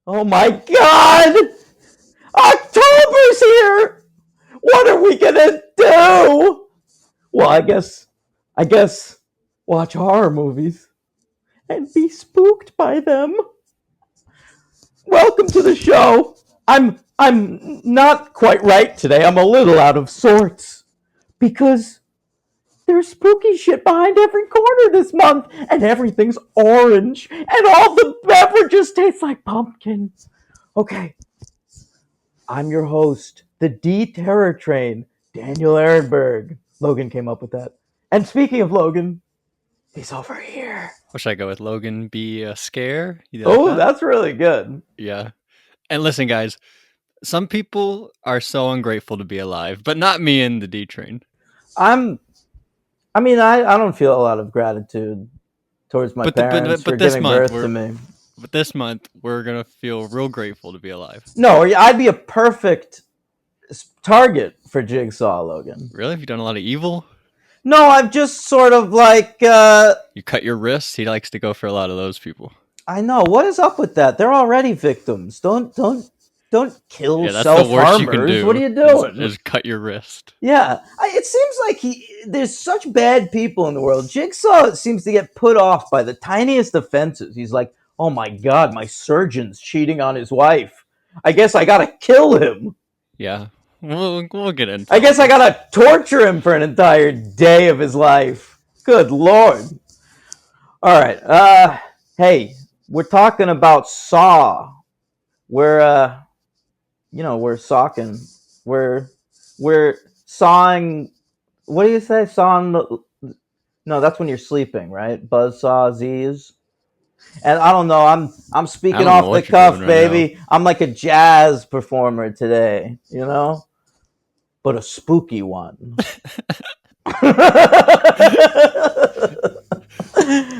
Oh my god! October's here! What are we gonna do? Well, I guess watch horror movies and be spooked by them. Welcome to the show. I'm not quite right today. I'm a little out of sorts because there's spooky shit behind every corner this month, and everything's orange, and all the beverages taste like pumpkin. Okay, I'm your host, the D Terror Train, Daniel Ehrenberg. Logan came up with that. And speaking of Logan, he's over here. What should I go with? Logan be a scare? You like Oh, that? that's really good. Yeah. And listen, guys, some people are so ungrateful to be alive, but not me and the D train. I'm. I don't feel a lot of gratitude towards my parents for This giving month, birth to me. we're gonna feel real grateful to be alive. No, I'd be a perfect target for Jigsaw, Logan. Really? Have you done a lot of evil? No, I'm just sort of like. You cut your wrists. He likes to go for a lot of those people. I know. What is up with that? They're already victims. Don't kill Yeah, that's self the worst you can harmers. do. What are you doing? Is cut your wrist. Yeah, it seems like there's such bad people in the world. Jigsaw seems to get put off by the tiniest offenses. He's like, "Oh my god, my surgeon's cheating on his wife. I guess I gotta kill him. Yeah, we'll get into. I guess I gotta torture him for an entire day of his life. Good lord. All right. Hey, we're talking about Saw. We're sawing. We're sawing. What do you say? Sawing. No, that's when you're sleeping, right? Buzzsaw Z's. And I don't know. I'm speaking off the cuff, baby. I'm like a jazz performer today, but a spooky one.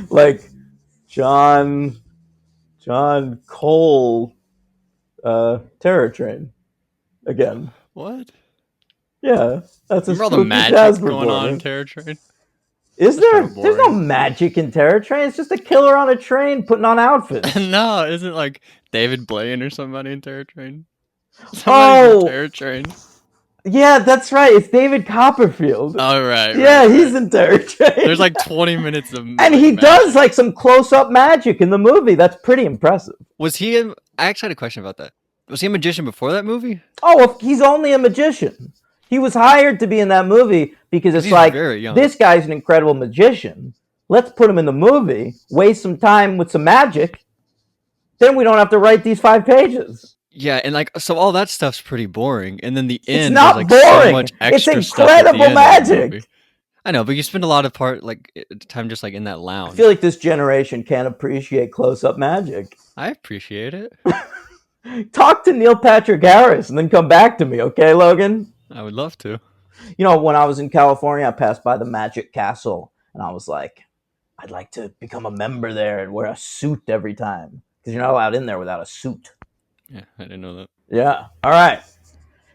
Like John Cole, Terror Train again. What? Yeah, that's a Remember all the spooky magic jazz going on in performance. Terror Train? Is That's there? kinda There's no boring. magic in Terror Train. It's just a killer on a train putting on outfits. No, isn't it like David Blaine or somebody in Terror Train? Somebody's in Oh, Terror Train. yeah, that's right. It's David Copperfield. All right. Yeah, right. he's in Terror Train. There's like 20 minutes of and like, he magic. does like some close-up magic in the movie. That's pretty impressive. Was he? I actually had a question about that. Was he a magician before that movie? Oh, well, he's only a magician. He was hired to be in that movie because it's like, this guy's an incredible magician. Let's put him in the movie, waste some time with some magic. Then we don't have to write these 5 pages. Yeah, and like so, all that stuff's pretty boring. And then the end, it's not like boring. So much extra it's incredible magic. I know, but you spend a lot of time just like in that lounge. I feel like this generation can't appreciate close-up magic. I appreciate it. Talk to Neil Patrick Harris and then come back to me, okay, Logan? I would love to. When I was in California, I passed by the Magic Castle, and I was like, I'd like to become a member there and wear a suit every time, because you're not allowed in there without a suit. Yeah, I didn't know that. Yeah. All right.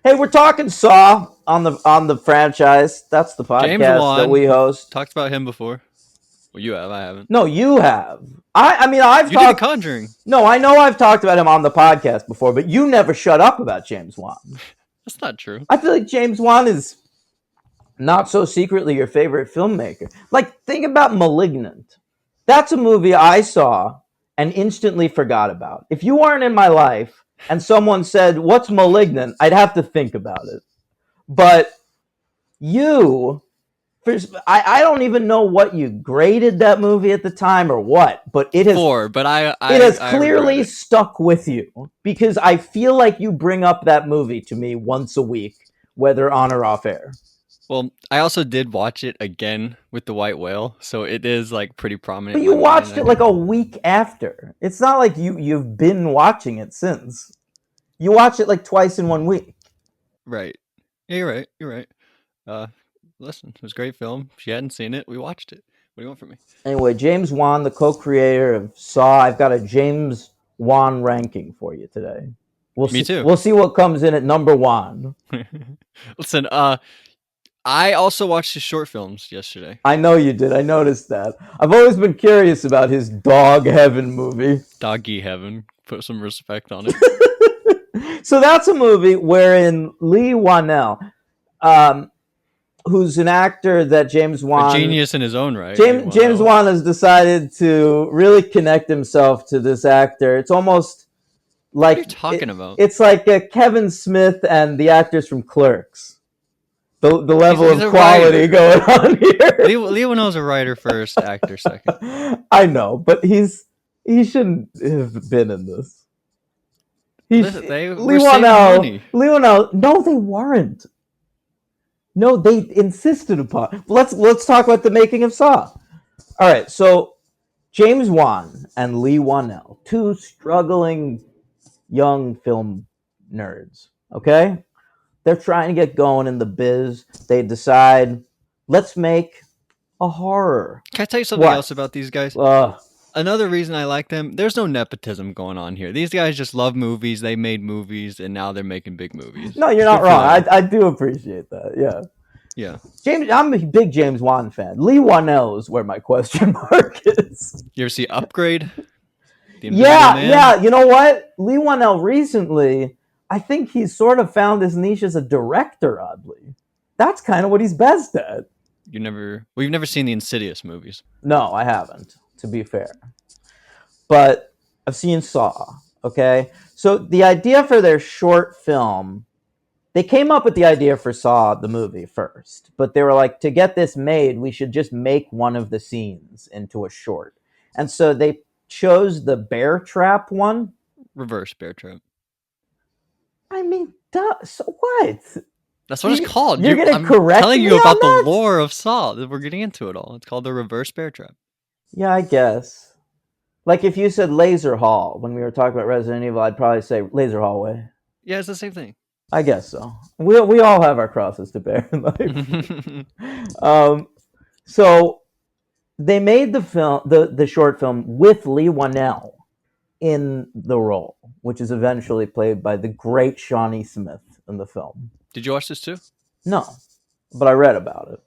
Hey, we're talking Saw on the franchise. That's the podcast that we host. Talked about him before. Well, you have. I haven't. No, you have. I've you did Conjuring. No, I know I've talked about him on the podcast before, but you never shut up about James Wan. That's not true. I feel like James Wan is not so secretly your favorite filmmaker. Like, think about Malignant. That's a movie I saw and instantly forgot about. If you weren't in my life and someone said, "What's Malignant?" I'd have to think about it. But you, I don't even know what you graded that movie at the time or what, but it has 4. But it has clearly stuck with you, because I feel like you bring up that movie to me once a week, whether on or off air. Well, I also did watch it again with the White Whale, so it is like pretty prominent. But you watched it like a week after. It's not like you've been watching it since. You watched it like twice in 1 week. Right. Yeah, you're right. Listen, it was a great film. If you hadn't seen it, we watched it. What do you want from me? Anyway, James Wan, the co-creator of Saw, I've got a James Wan ranking for you today. Me too. We'll see what comes in at number 1. Listen, I also watched his short films yesterday. I know you did. I noticed that. I've always been curious about his Dog Heaven movie. Doggy Heaven. Put some respect on it. So that's a movie wherein Lee Wanell, who's an actor that James Wan, a genius in his own right. James Wan has decided to really connect himself to this actor. It's almost like what are you talking about? It's like Kevin Smith and the actors from Clerks. The level He's of quality going on here. Lee Wanell's a writer first, actor second. I know, but he shouldn't have been in this. Lee Wanell. No, they weren't. No, they insisted upon. Let's talk about the making of Saw. All right, so James Wan and Lee Wanell, two struggling young film nerds. Okay, they're trying to get going in the biz. They decide, let's make a horror. Can I tell you something else about these guys? Another reason I like them, there's no nepotism going on here. These guys just love movies. They made movies, and now they're making big movies. No, you're not wrong. I do appreciate that. Yeah. Yeah. I'm a big James Wan fan. Lee Wanell is where my question mark is. You ever see Upgrade? Yeah. You know what? Lee Wanell recently, I think he's sort of found his niche as a director, oddly. That's kind of what he's best at. You've never seen the Insidious movies. No, I haven't, to be fair. But I've seen Saw, okay? So the idea for their short film, they came up with the idea for Saw, the movie, first. But they were like, to get this made, we should just make one of the scenes into a short. And so they chose the bear trap one. Reverse bear trap. I mean, so what? That's what it's called. You're going to correct me. I'm telling you about the lore of Saw. We're getting into it all. It's called the reverse bear trap. Yeah, I guess. Like if you said Laser Hall when we were talking about Resident Evil, I'd probably say Laser Hallway. Yeah, it's the same thing. I guess so. We all have our crosses to bear in life. So they made the film, the short film with Lee Wanell in the role, which is eventually played by the great Shawnee Smith in the film. Did you watch this too? No, but I read about it.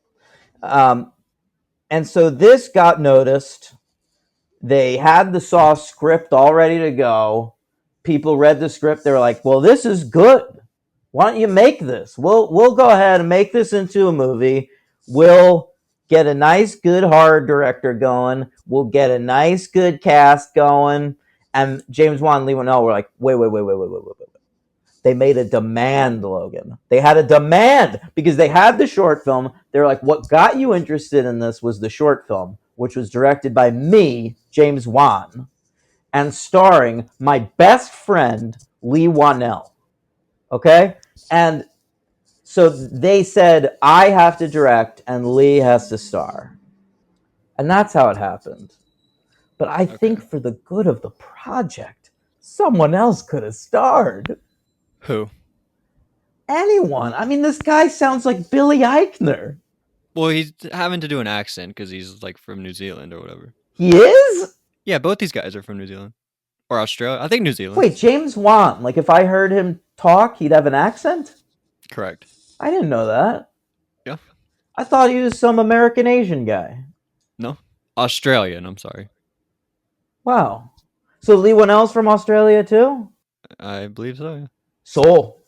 And so this got noticed. They had the Saw script all ready to go. People read the script. They were like, well, this is good. Why don't you make this? We'll go ahead and make this into a movie. We'll get a nice, good horror director going. We'll get a nice, good cast going. And James Wan and Lee Wanell were like, wait. They made a demand, Logan. They had a demand because they had the short film. They were like, what got you interested in this was the short film, which was directed by me, James Wan, and starring my best friend, Lee Wanell. Okay? And so they said, I have to direct and Lee has to star. And that's how it happened. But I think for the good of the project, someone else could have starred. Who? Anyone. I mean, this guy sounds like Billy Eichner. Well, he's having to do an accent because he's like from New Zealand or whatever. He is? Yeah, both these guys are from New Zealand. Or Australia. I think New Zealand. Wait, James Wan. Like if I heard him talk, he'd have an accent? Correct. I didn't know that. Yeah. I thought he was some American Asian guy. No. Australian, I'm sorry. Wow. So Lee Wanell's from Australia too? I believe so, yeah. Soul.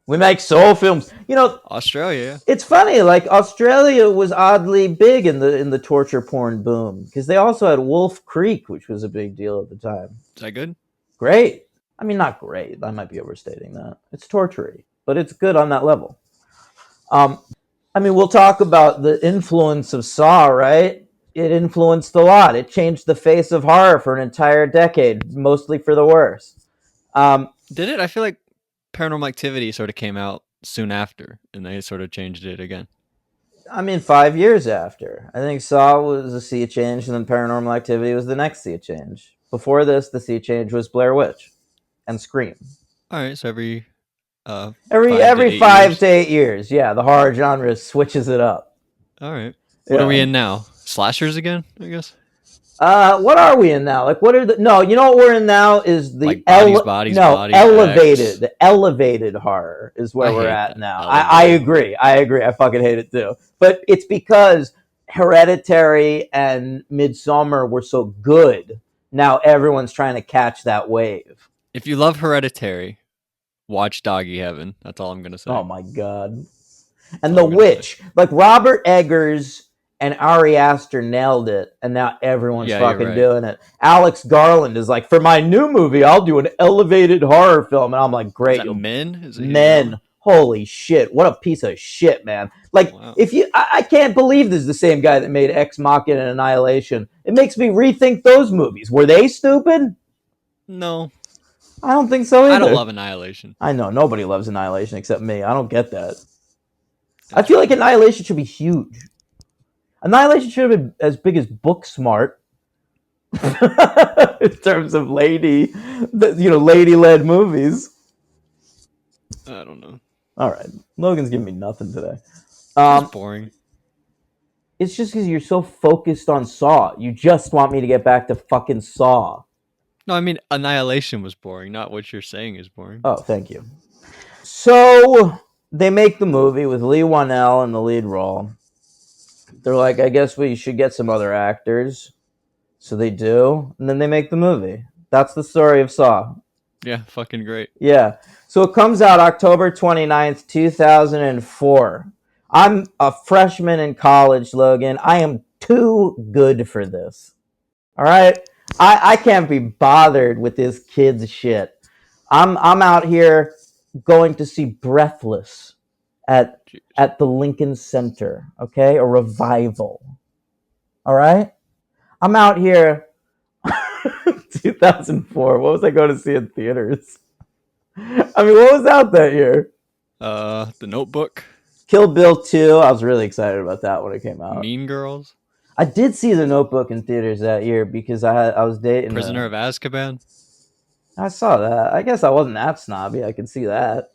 We make soul films. You know, Australia, yeah. It's funny, like Australia was oddly big in the torture porn boom because they also had Wolf Creek, which was a big deal at the time. Is that good? Great. I mean, not great. I might be overstating that. It's torture-y, but it's good on that level. I mean, we'll talk about the influence of Saw, right? It influenced a lot. It changed the face of horror for an entire decade, mostly for the worse. Did it? I feel like Paranormal Activity sort of came out soon after, and they sort of changed it again. I mean, 5 years after. I think Saw was a sea change, and then Paranormal Activity was the next sea change. Before this, the sea change was Blair Witch and Scream. All right, so every 5 to 8 years, yeah, the horror genre switches it up. All right. What are we in now? Slashers again, I guess? What are we in now? Like, what are the? No, you know what we're in now is the Like bodies, elevated. X. The elevated horror is where I we're hate at that. now. I Elevated horror. agree. I agree. I fucking hate it too. But it's because Hereditary and Midsummer were so good. Now everyone's trying to catch that wave. If you love Hereditary, watch Doggy Heaven. That's all I'm gonna say. Oh my god. That's And all The I'm gonna say. Witch, like Robert Eggers and Ari Aster nailed it, and now everyone's Yeah, you're fucking right. doing it. Alex Garland is like, for my new movie, I'll do an elevated horror film, and I'm like, Is great, that Men? Is it men, holy shit, what a piece of shit, man! Like, Wow. if you, I can't believe this is the same guy that made Ex Machina and Annihilation. It makes me rethink those movies. Were they stupid? No, I don't think so either. I don't love Annihilation. I know nobody loves Annihilation except me. I don't get that. I feel like Annihilation should be huge. Annihilation should have been as big as Booksmart in terms of lady-led movies. I don't know. All right, Logan's giving me nothing today. It's boring. It's just because you're so focused on Saw. You just want me to get back to fucking Saw. No, I mean Annihilation was boring, not what you're saying is boring. Oh, thank you. So they make the movie with Lee Wanell in the lead role. They're like, I guess we should get some other actors. So they do, and then they make the movie. That's the story of Saw. Yeah, fucking great. Yeah. So it comes out October 29th, 2004. I'm a freshman in college, Logan. I am too good for this. All right? I can't be bothered with this kid's shit. I'm out here going to see Breathless at the Lincoln Center, okay? A revival. All right? I'm out here 2004. What was I going to see in theaters? I mean, what was out that year? The Notebook. Kill Bill 2. I was really excited about that when it came out. Mean Girls. I did see The Notebook in theaters that year because I was dating Prisoner of Azkaban. I saw that. I guess I wasn't that snobby. I could see that.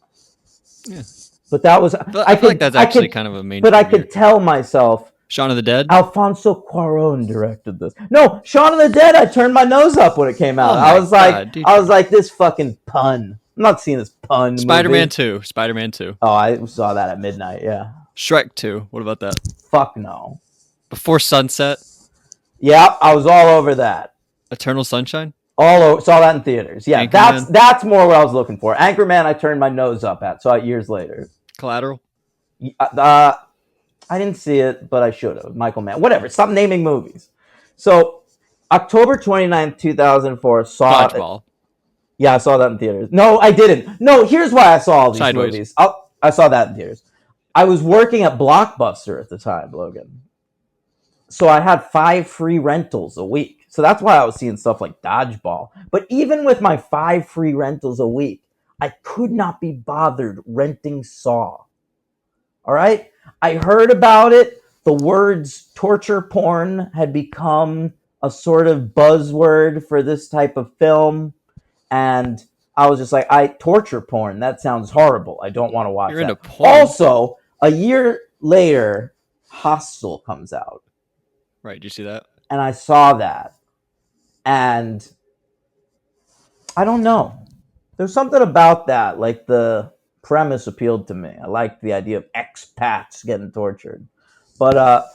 Yeah. But that was. But I feel like that's actually kind of a main. But I could tell myself. Shaun of the Dead. Alfonso Cuarón directed this. No, Shaun of the Dead. I turned my nose up when it came out. Oh I was God, like, this fucking pun. I'm not seeing this pun. Spider-Man 2. Spider-Man 2. Oh, I saw that at midnight. Yeah. Shrek 2. What about that? Fuck no. Before Sunset. Yeah, I was all over that. Eternal Sunshine. All over, saw that in theaters. Yeah, Anchorman. that's more what I was looking for. Anchorman, I turned my nose up at. Saw it years later. Collateral. I didn't see it, but I should have. Michael Mann. Whatever. Stop naming movies. So, October 29th, 2004, saw... Dodgeball. Yeah, I saw that in theaters. No, I didn't. No, here's why I saw all these Sideways. movies. I saw that in theaters. I was working at Blockbuster at the time, Logan. So I had 5 free rentals a week. So that's why I was seeing stuff like Dodgeball. But even with my 5 free rentals a week, I could not be bothered renting Saw. All right? I heard about it. The words torture porn had become a sort of buzzword for this type of film. And I was just like, torture porn, that sounds horrible. I don't want to watch You're that. into porn. Also, a year later, Hostel comes out. Right, did you see that? And I saw that. And I don't know. There's something about that. Like the premise appealed to me. I liked the idea of expats getting tortured. But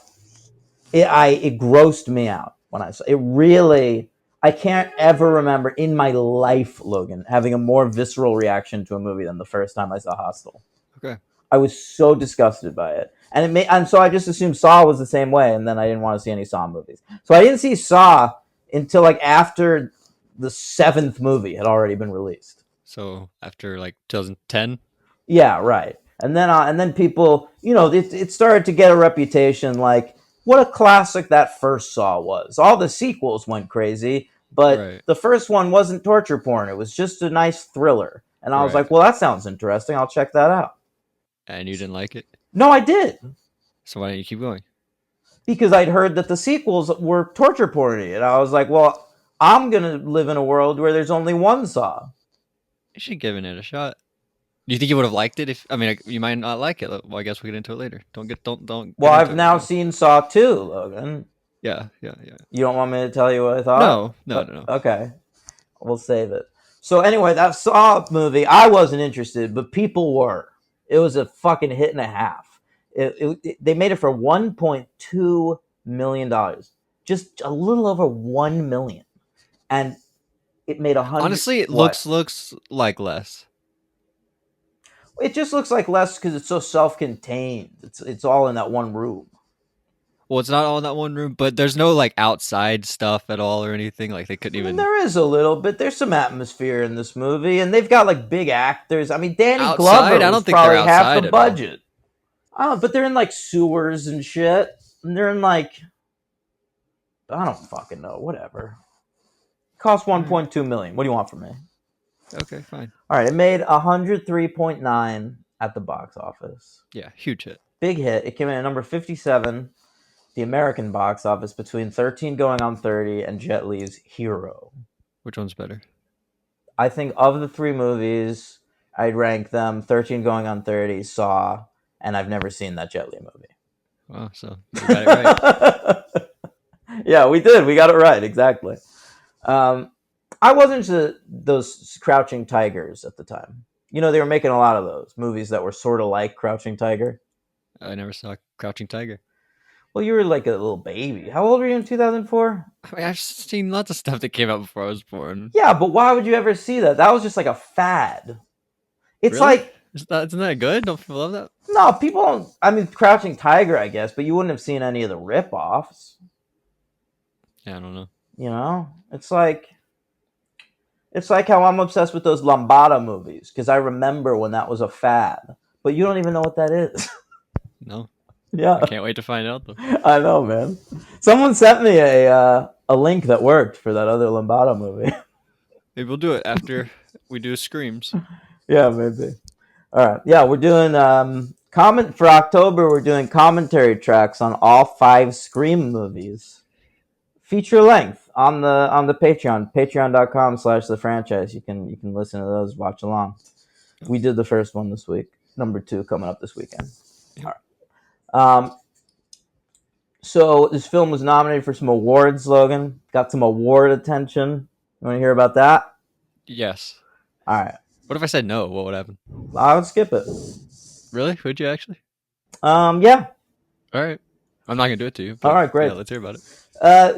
it grossed me out when I saw it. Really, I can't ever remember in my life, Logan, having a more visceral reaction to a movie than the first time I saw Hostel. Okay. I was so disgusted by it. And so I just assumed Saw was the same way, and then I didn't want to see any Saw movies. So I didn't see Saw until like after the 7th movie had already been released. So after like 2010? Yeah, right. And then people, it started to get a reputation like, what a classic that first Saw was. All the sequels went crazy, but the first one wasn't torture porn. It was just a nice thriller. And I was like, well, that sounds interesting. I'll check that out. And you didn't like it? No, I did. So why don't you keep going? Because I'd heard that the sequels were torture porny. And I was like, well, I'm going to live in a world where there's only one Saw. You should give it a shot. Do you think you would have liked it? You might not like it. Well, I guess we'll get into it later. Don't. Well, I've now seen Saw 2, Logan. Yeah. You don't want me to tell you what I thought? No. Okay, we'll save it. So anyway, that Saw movie, I wasn't interested, but people were. It was a fucking hit and a half. They made it for $1.2 million, just a little over 1 million, and it made 100. Honestly, it What? looks like less. It just looks like less because it's so self-contained. It's all in that one room. Well, it's not all in that one room, but there's no like outside stuff at all or anything. Like they couldn't I mean, even there is a little bit. There's some atmosphere in this movie, and they've got like big actors. I mean, Danny outside. Glover I was don't think they're probably half the outside at all. budget. Oh, but they're in like sewers and shit. And they're in like, I don't fucking know. Whatever. Cost 1.2 million. What do you want from me? Okay, fine. All right, it made 103.9 at the box office. Yeah, huge hit. Big hit. It came in at number 57, the American box office, between 13 Going on 30 and Jet Li's Hero. Which one's better? I think of the three movies, I'd rank them 13 Going on 30, Saw, and I've never seen that Jet Li movie. Wow, so we got it right. Yeah, we did. We got it right. Exactly. I wasn't into those Crouching Tigers at the time. You know, they were making a lot of those movies that were sort of like Crouching Tiger. I never saw Crouching Tiger. Well, you were like a little baby. How old were you in 2004? I mean, I've seen lots of stuff that came out before I was born. Yeah, but why would you ever see that? That was just like a fad. It's Really? like, Isn't that good? Don't people love that? no, people don't. I mean, Crouching Tiger, I guess, but you wouldn't have seen any of the rip-offs. Yeah, I don't know. You know, it's like how I'm obsessed with those Lambada movies because I remember when that was a fad, but you don't even know what that is. No. Yeah, I can't wait to find out though. I know, man. Someone sent me a link that worked for that other Lambada movie. Maybe we'll do it after we do Screams. Yeah, maybe. All right. Yeah, we're doing comment for October. We're doing commentary tracks on all 5 Scream movies, feature length on the Patreon, patreon.com/thefranchise. You can listen to those, watch along. We did the first one this week. Number 2 coming up this weekend. All right. So this film was nominated for some awards, Logan. Got some award attention. You want to hear about that? Yes. All right. What if I said no? What would happen? I would skip it. Really? Would you actually? Yeah. All right. I'm not gonna do it to you. All right, great. Yeah, let's hear about it.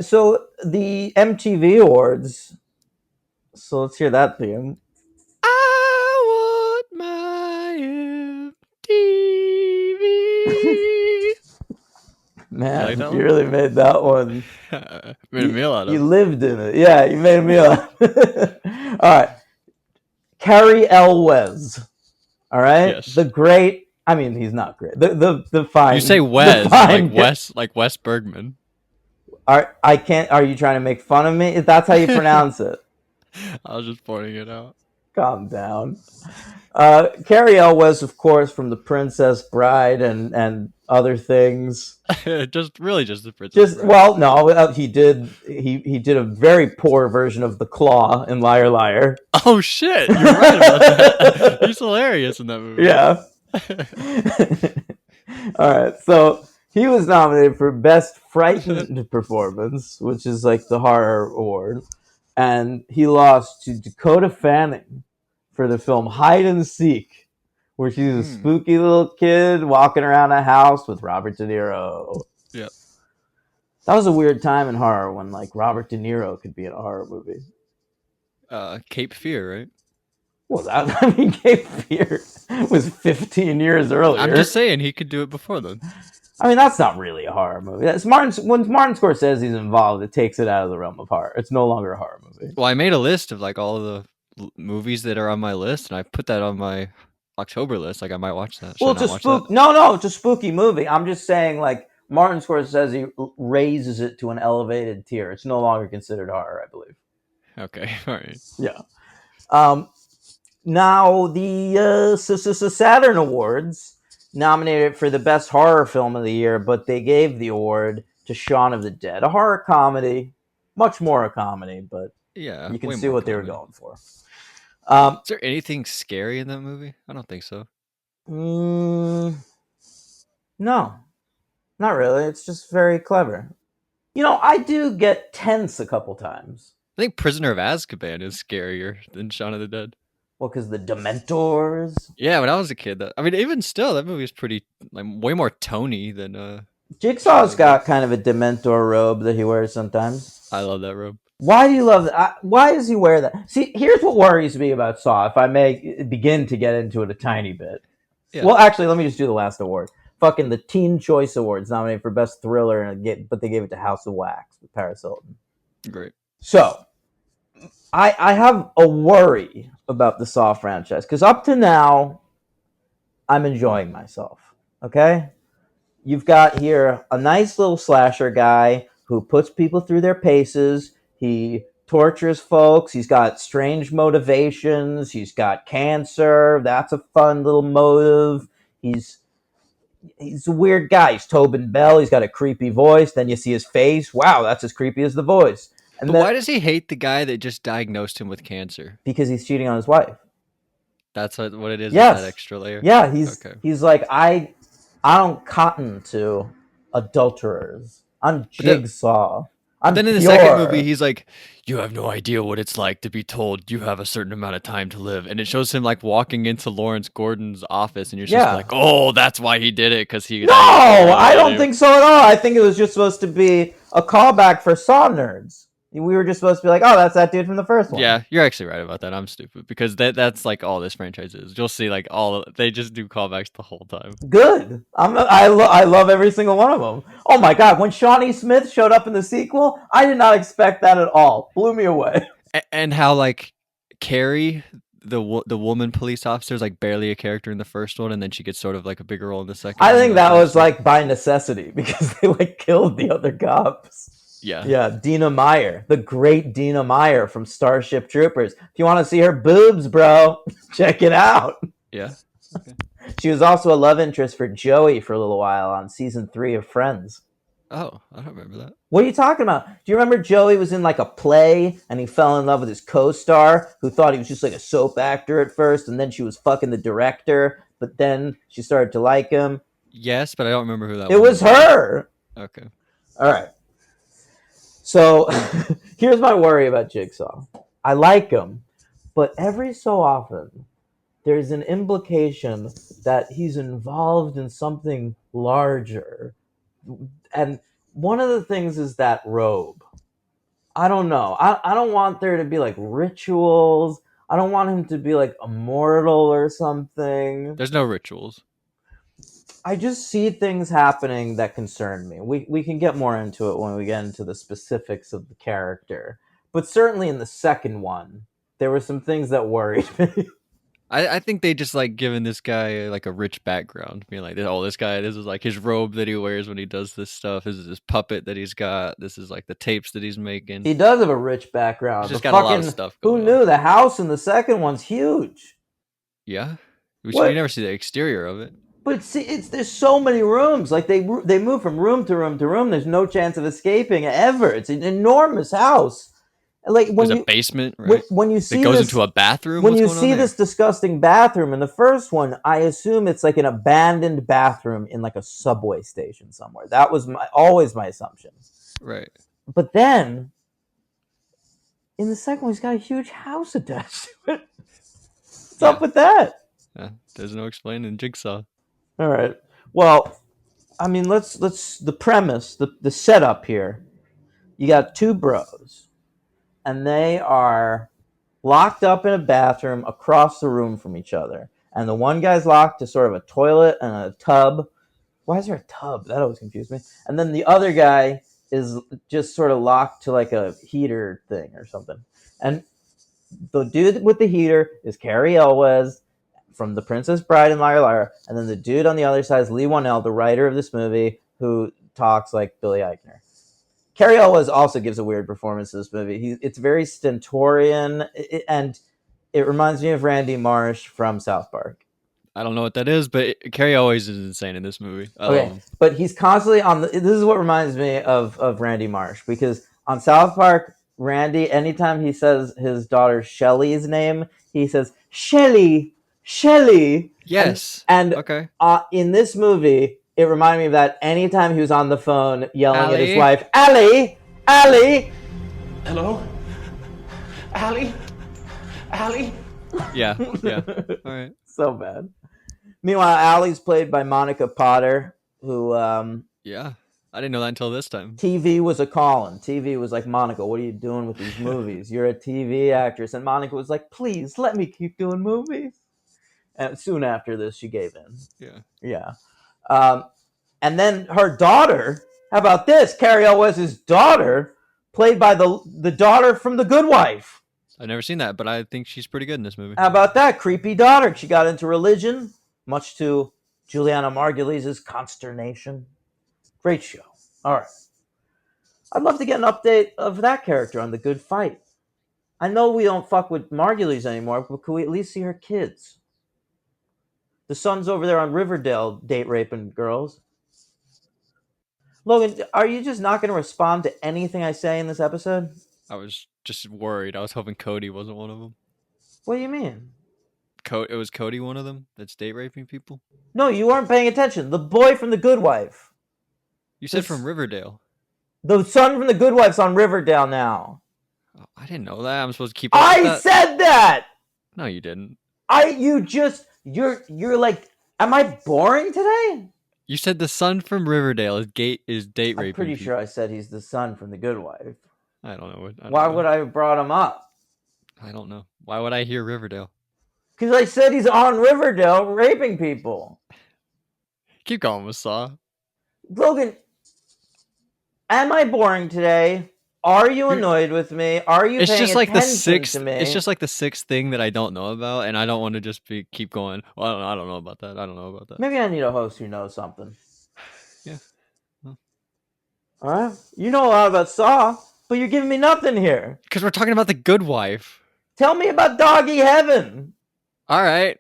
So the MTV Awards. So let's hear that theme. I want my MTV. Man, that you one? really made that one. Made a meal out of You it. lived in it. Yeah, you made a meal out of it. All right. Cary Elwes. All right. Yes. The great. I mean, he's not great. The fine. You say Wes, like Wes Bergman. Are you trying to make fun of me? That's how you pronounce it. I was just pointing it out. Calm down. Cary Elwes, of course, from The Princess Bride and other things. just The Princess Bride. Well, no, he did a very poor version of the Claw in Liar Liar. Oh shit, you're right about that. He's hilarious in that movie. Yeah. All right, so he was nominated for Best Frightened Performance, which is like the horror award, and he lost to Dakota Fanning for the film Hide and Seek, where she's a spooky little kid walking around a house with Robert De Niro. Yep. That was a weird time in horror when like Robert De Niro could be in a horror movie. Cape Fear, right? Well, Cape Fear was 15 years earlier. I'm just saying he could do it before then. I mean, that's not really a horror movie. When Martin Scorsese is involved, it takes it out of the realm of horror. It's no longer a horror movie. Well, I made a list of like all of the movies that are on my list, and I put that on my October list. Like I might watch that. Well, it's a spooky movie. I'm just saying, like Martin Scorsese raises it to an elevated tier. It's no longer considered horror, I believe. Okay, all right. Yeah. Now the Saturn Awards nominated for the best horror film of the year, but they gave the award to Shaun of the Dead, a horror comedy, much more a comedy, but yeah, you can see what they were going for. Is there anything scary in that movie? I don't think so. No, not really. It's just very clever. I do get tense a couple times. I think Prisoner of Azkaban is scarier than Shaun of the Dead. Well, because the Dementors. Yeah, when I was a kid, I mean, even still, that movie is pretty like way more Tony than Jigsaw's got kind of a Dementor robe that he wears sometimes. I love that robe. Why do you love that? Why does he wear that? See, here's what worries me about Saw, if I may begin to get into it a tiny bit. Yeah. Well, actually, let me just do the last award. Fucking the Teen Choice Awards nominated for Best Thriller, but they gave it to House of Wax with Paris Hilton. Great. So, I have a worry about the Saw franchise, because up to now, I'm enjoying myself, okay? You've got here a nice little slasher guy who puts people through their paces. He tortures folks. He's got strange motivations. He's got cancer. That's a fun little motive. He's a weird guy. He's Tobin Bell. He's got a creepy voice. Then you see his face. Wow, that's as creepy as the voice. And but why does he hate the guy that just diagnosed him with cancer? Because he's cheating on his wife. That's what it is. Yes. That extra layer. Yeah, he's like, I don't cotton to adulterers. I'm Jigsaw. But then in the second movie, he's like, you have no idea what it's like to be told you have a certain amount of time to live. And it shows him like walking into Lawrence Gordon's office and you're just like, oh, that's why he did it. Because he... No, I don't think so at all. I think it was just supposed to be a callback for Saw nerds. We were just supposed to be like, oh, that's that dude from the first one. Yeah, you're actually right about that. I'm stupid because that's like all this franchise is. You'll see like they just do callbacks the whole time. Good. I love every single one of them. Oh my god, when Shawnee Smith showed up in the sequel, I did not expect that at all. Blew me away. And how like Carrie, the woman police officer, is like barely a character in the first one, and then she gets sort of like a bigger role in the second. I think that was like by necessity because they like killed the other cops. Yeah, Dina Meyer, the great Dina Meyer from Starship Troopers. If you want to see her boobs, bro, check it out. Yeah. Okay. She was also a love interest for Joey for a little while on season 3 of Friends. Oh, I don't remember that. What are you talking about? Do you remember Joey was in like a play and he fell in love with his co-star who thought he was just like a soap actor at first, and then she was fucking the director, but then she started to like him? Yes, but I don't remember who that was. It was her. Okay. All right. So here's my worry about Jigsaw. I like him, but every so often there's an implication that he's involved in something larger. And one of the things is that robe. I don't know. I don't want there to be like rituals. I don't want him to be like immortal or something. There's no rituals. I just see things happening that concern me. We can get more into it when we get into the specifics of the character. But certainly in the second one, there were some things that worried me. I think they just like giving this guy like a rich background, being like, oh, this is like his robe that he wears when he does this stuff. This is his puppet that he's got. This is like the tapes that he's making. He does have a rich background. He's just got a lot of stuff going on. Who knew? The house in the second one's huge. Yeah, you never see the exterior of it. But see, there's so many rooms. Like they move from room to room to room. There's no chance of escaping ever. It's an enormous house. Like when there's a basement, right? When you see it goes into a bathroom. When you see this disgusting bathroom in the first one, I assume it's like an abandoned bathroom in like a subway station somewhere. That was always my assumption. Right. But then in the second one, he's got a huge house attached to it. What's up with that? Yeah, there's no explaining Jigsaw. All right. Well, I mean, let's the premise, the setup here. You got two bros, and they are locked up in a bathroom across the room from each other. And the one guy's locked to sort of a toilet and a tub. Why is there a tub? That always confused me. And then the other guy is just sort of locked to like a heater thing or something. And the dude with the heater is Cary Elwes from The Princess Bride and Liar Liar. And then the dude on the other side is Leigh Whannell, the writer of this movie, who talks like Billy Eichner. Cary Elwes also gives a weird performance in this movie. It's very stentorian, and it reminds me of Randy Marsh from South Park. I don't know what that is, but Cary Elwes is insane in this movie. Okay, but he's constantly on this is what reminds me of Randy Marsh, because on South Park, Randy, anytime he says his daughter Shelly's name, he says, Shelly. Yes. And okay. In this movie, It reminded me of that anytime he was on the phone yelling at his Allie? wife, Allie, Allie. Hello? Allie? Allie? Yeah. All right. So bad. Meanwhile, Allie's played by Monica Potter, who Yeah. I didn't know that until this time. TV was a calling. TV was like, Monica, what are you doing with these movies? You're a TV actress. And Monica was like, please let me keep doing movies. And soon after this, she gave in. Yeah. Yeah. And then her daughter, how about this? Carrie Elwes's daughter, played by the daughter from The Good Wife. I've never seen that, but I think she's pretty good in this movie. How about that? Creepy daughter. She got into religion, much to Juliana Margulies' consternation. Great show. All right. I'd love to get an update of that character on The Good Fight. I know we don't fuck with Margulies anymore, but could we at least see her kids? The son's over there on Riverdale date raping girls. Logan, are you just not going to respond to anything I say in this episode? I was just worried. I was hoping Cody wasn't one of them. What do you mean? It was Cody one of them that's date raping people? No, you weren't paying attention. The boy from The Good Wife. You said from Riverdale. The son from The Good Wife's on Riverdale now. Oh, I didn't know that. I'm supposed to keep up with I that? said that! No, you didn't. You're like, am I boring today? You said the son from Riverdale is date raping. I'm pretty people. sure I said he's the son from The Good Wife. I don't know. Why would I have brought him up? I don't know. Why would I hear Riverdale? Because I said he's on Riverdale raping people. Keep going with Saw. Logan, am I boring today? Are you annoyed with me? Are you It's paying just like the attention sixth. to me? It's just like the sixth thing that I don't know about, and I don't want to just keep going. Well, I don't know about that. I don't know about that. Maybe I need a host who knows something. Yeah. Well. All right. You know a lot about Saw, but you're giving me nothing here. Because we're talking about The Good Wife. Tell me about Doggy Heaven. All right.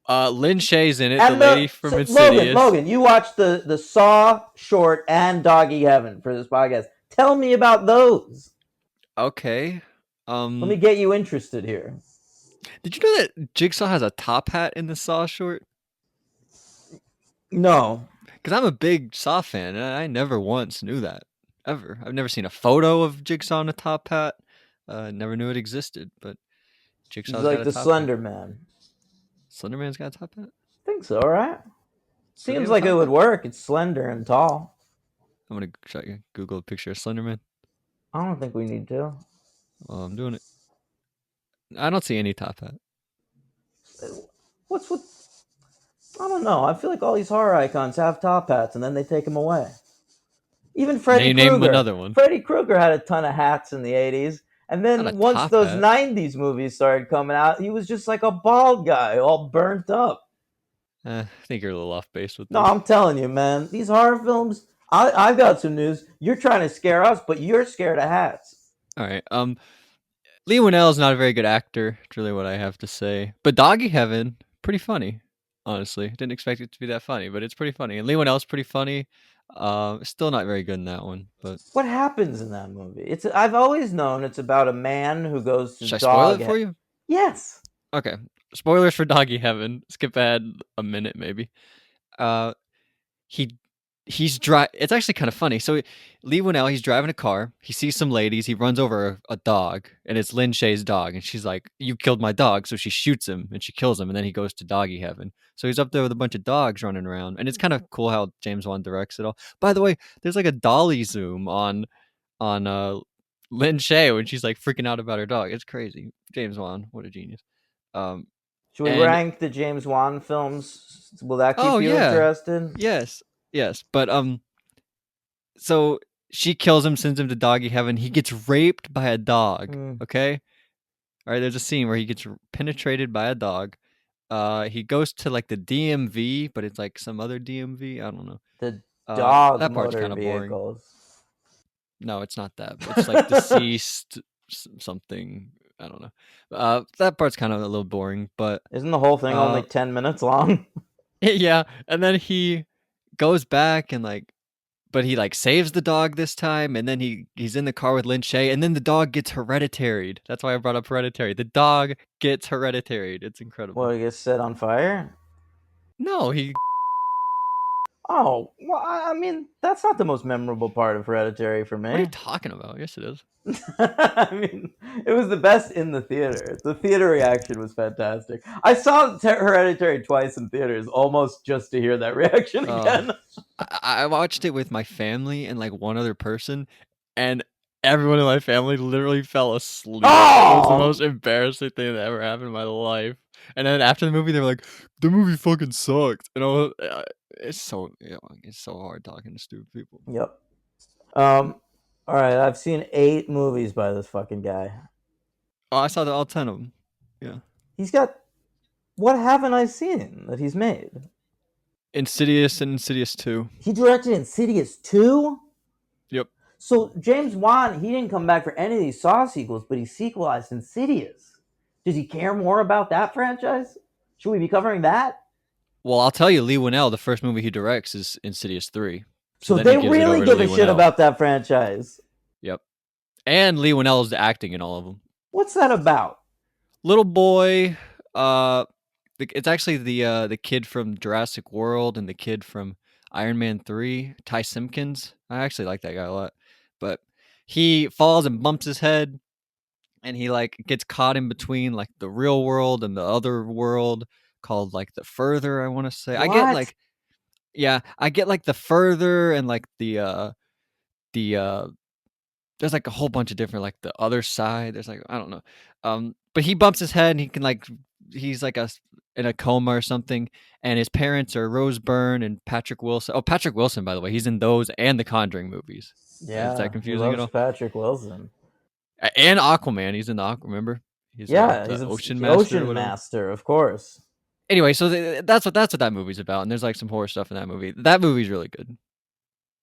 Lynn Shay's in it, the lady from Insidious. Logan, you watched the Saw short and Doggy Heaven for this podcast. Tell me about those. Okay. Let me get you interested here. Did you know that Jigsaw has a top hat in the Saw short? No. Because I'm a big Saw fan, and I never once knew that. Ever. I've never seen a photo of Jigsaw in a top hat. Never knew it existed, but Jigsaw's He's like got a the top Slender hat. Man. Slender Man's got a top hat? I think so, right? So Seems like it would work. It's slender and tall. I'm going to Google a picture of Slender Man. I don't think we need to. Well, I'm doing it. I don't see any top hat. What's with... I don't know. I feel like all these horror icons have top hats and then they take them away. Even Freddy Krueger. Name another one. Freddy Krueger had a ton of hats in the 80s. And then once those 90s movies started coming out, he was just like a bald guy, all burnt up. I think you're a little off base with this. No, I'm telling you, man. These horror films, I've got some news. You're trying to scare us, but you're scared of hats. All right. Leigh Whannell's not a very good actor. It's really what I have to say. But Doggy Heaven, pretty funny. Honestly, didn't expect it to be that funny, but it's pretty funny. And Leigh Whannell's pretty funny. Still not very good in that one. But what happens in that movie? I've always known it's about a man who goes to Should I spoil it for you? Yes. Okay. Spoilers for Doggy Heaven. Skip ahead a minute, maybe. It's actually kind of funny. So Leigh Whannell, he's driving a car. He sees some ladies. He runs over a dog, and it's Lynn Shay's dog. And she's like, "You killed my dog." So she shoots him, and she kills him. And then he goes to Doggy Heaven. So he's up there with a bunch of dogs running around, and it's kind of cool how James Wan directs it all. By the way, there's like a dolly zoom on Lynn Shay when she's like freaking out about her dog. It's crazy. James Wan, what a genius. Should we rank the James Wan films? Will that keep you interested? Yes, but so she kills him, sends him to Doggy Heaven. He gets raped by a dog. Okay, all right. There's a scene where he gets penetrated by a dog. He goes to like the DMV, but it's like some other DMV. I don't know. The dog that part's motor kind of vehicles. boring. No, it's not that. It's like deceased something. I don't know. That part's kind of a little boring, but isn't the whole thing only 10 minutes long? Yeah, and then he goes back and but he saves the dog this time, and then he's in the car with Lynn Shay, and then the dog gets hereditaried. That's why I brought up Hereditary. The dog gets hereditaried. It's incredible. What, he gets set on fire? No, he. Oh, well, I mean, that's not the most memorable part of Hereditary for What are you me. talking about? Yes, it is. I mean, it was the best in the theater. The theater reaction was fantastic. I saw Hereditary twice in theaters, almost just to hear that reaction Uh, again. I watched it with my family and like one other person, and everyone in my family literally fell asleep. It was the Oh, most embarrassing thing that ever happened in my life. And then after the movie, they were like, "The movie fucking sucked," and it's so hard talking to stupid people. yep. All right, I've seen 8 movies by this fucking guy. Oh, I saw all 10 of them. Yeah, He's got. What haven't I seen that he's made? Insidious and Insidious 2. He directed Insidious 2? Yep. So James Wan, he didn't come back for any of these Saw sequels, but he sequelized Insidious. Does he care more about that franchise? Should we be covering that? Well, I'll tell you, Lee Winnell, the first movie he directs is Insidious 3. So then they he gives it really over to give a Lee shit Winnell. about that franchise. Yep. And Lee Winnell is acting in all of them. What's that about? Little boy, it's actually the kid from Jurassic World and the kid from Iron Man 3, Ty Simpkins. I actually like that guy a lot. But he falls and bumps his head, and he like gets caught in between like the real world and the other world called like the Further, I want to say. I get What? like the Further and like the there's like a whole bunch of different like the other side. There's like I don't know. But he bumps his head and he can like he's like in a coma or something, and his parents are Rose Byrne and Patrick Wilson. Oh, Patrick Wilson, by the way, he's in those and the Conjuring movies. Is Yeah, that he confusing at loves all? Patrick Wilson. And Aquaman, he's in the Aquaman. Remember, he's Yeah, the he's Ocean the Master or Ocean whatever. Master, of course. Anyway, so that's what that movie's about, and there's like some horror stuff in that movie. That movie's really good.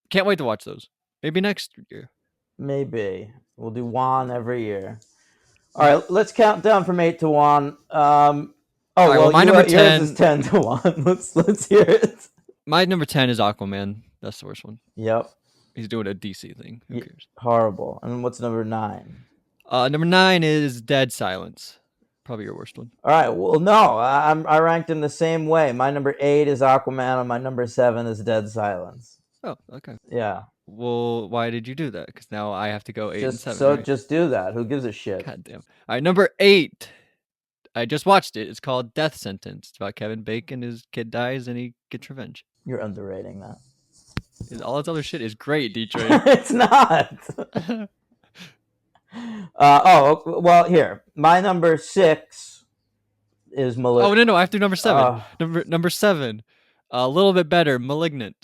Can't wait to watch those. Maybe next year. Maybe. We'll do Juan every year. All right, let's count down from 8 to 1. All right, well, my number yours is 10. 10 to 1. Let's hear it. My number 10 is Aquaman. That's the worst one. Yep. He's doing a DC thing. Who cares? Horrible. And what's number 9? Number 9 is Dead Silence. Probably your worst one. All right. Well, no, I ranked him the same way. My number 8 is Aquaman, and my number 7 is Dead Silence. Oh, okay. Yeah. Well, why did you do that? Because now I have to go 8 and 7. So right? just do that. Who gives a shit? God damn. All right, number 8. I just watched it. It's called Death Sentence. It's about Kevin Bacon. His kid dies and he gets revenge. You're underrating that. All this other shit is great, Detroit. It's not. Well, here. My number 6 is Malignant. Oh, no, I have to do number 7. Number 7. A little bit better, Malignant.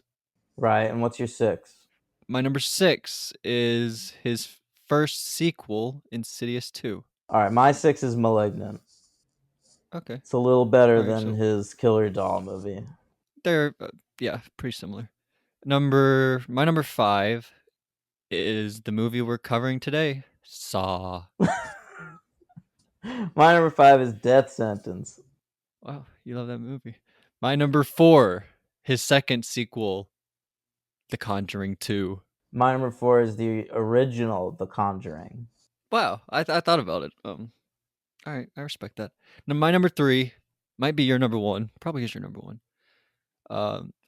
Right, and what's your 6? My number 6 is his first sequel, Insidious 2. All right, my 6 is Malignant. Okay. It's a little better All right, than so- his Killer Doll movie. They're, yeah, pretty similar. My number 5 is the movie we're covering today, Saw. My number 5 is Death Sentence. Wow, you love that movie. My number 4, his second sequel, The Conjuring 2. My number 4 is the original The Conjuring. Wow, I thought about it. All right, I respect that. Now, my number 3 might be your number 1. Probably is your number 1.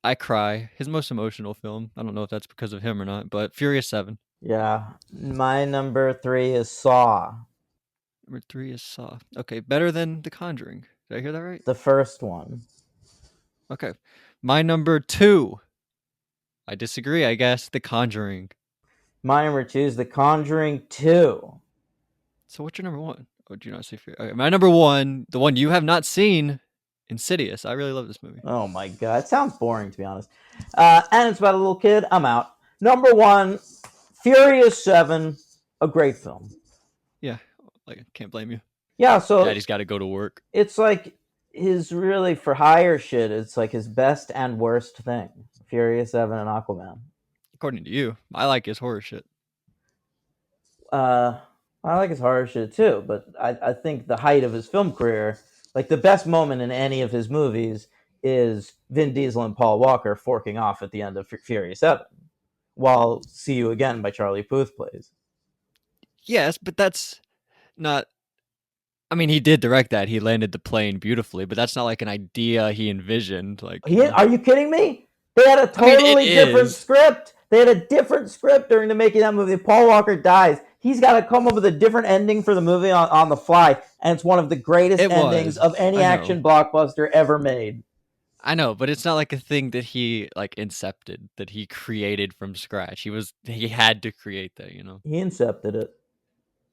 I Cry, his most emotional film. I don't know if that's because of him or not, but Furious 7. Yeah. My number 3 is Saw. Number 3 is Saw. Okay, better than The Conjuring. Did I hear that right? The first one. Okay. My number 2. I disagree, I guess. The Conjuring. My number 2 is The Conjuring 2. So what's your number 1? Oh, do you not see Fear? Okay, my number 1, the one you have not seen, Insidious. I really love this movie. Oh my god, it sounds boring to be honest. And it's about a little kid. I'm out. Number 1, Furious 7, a great film. Yeah, like can't blame you. Yeah, so Daddy's got to go to work. it's like his really for hire shit. It's like his best and worst thing. Furious 7 and Aquaman. According to you, I like his horror shit. I like his horror shit too, but I think the height of his film career, like the best moment in any of his movies, is Vin Diesel and Paul Walker forking off at the end of Furious 7, while See You Again by Charlie Puth plays. Yes, but that's not. I mean, he did direct that. He landed the plane beautifully, but that's not like an idea he envisioned. Like, Are you kidding me? They had a I mean, it totally different is. script. They had a different script during the making of that movie. Paul Walker dies. He's got to come up with a different ending for the movie on the fly, and it's one of the greatest It endings was. of any I know. action blockbuster ever made. I know, but it's not like a thing that he like incepted, that he created from scratch. He had to create that, you know. He incepted it.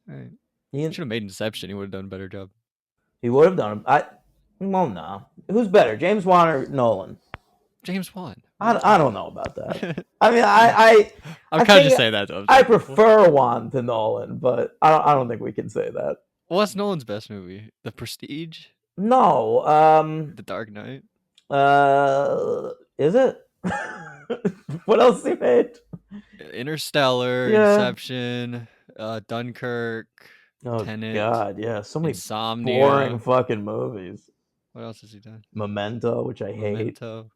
Right. He Should have made Inception. He would have done a better job. would have done it. Well, no. Who's better, James Wan or Nolan? James Wan. I don't know about that. I mean, I I'm kind of just saying that though. I prefer Wan to Nolan, but I don't think we can say that. What's Nolan's best movie? The Prestige? No. The Dark Knight? Is it? What else he made? Interstellar, Yeah. Inception, Dunkirk, Oh Tenet, God, yeah, so many Insomnia. boring fucking movies. What else has he done? Memento, which I hate. Memento.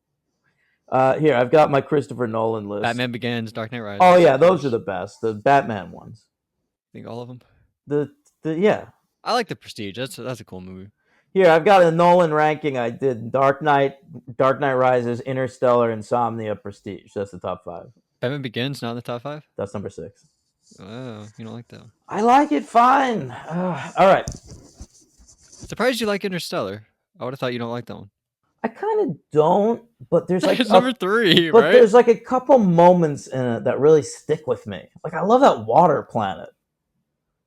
Here, I've got my Christopher Nolan list. Batman Begins, Dark Knight Rises. Oh yeah, those are the best. The Batman ones. I think all of them. The yeah. I like The Prestige. That's a cool movie. Here, I've got a Nolan ranking. I did Dark Knight Rises, Interstellar, Insomnia, Prestige. That's the top 5. Batman Begins not in the top 5? That's number 6. Oh, you don't like that one. I like it fine. All right. Surprised you like Interstellar. I would have thought you don't like that one. I kind of don't, but there's like It's number 3, but right? there's like a couple moments in it that really stick with me. Like I love that water planet.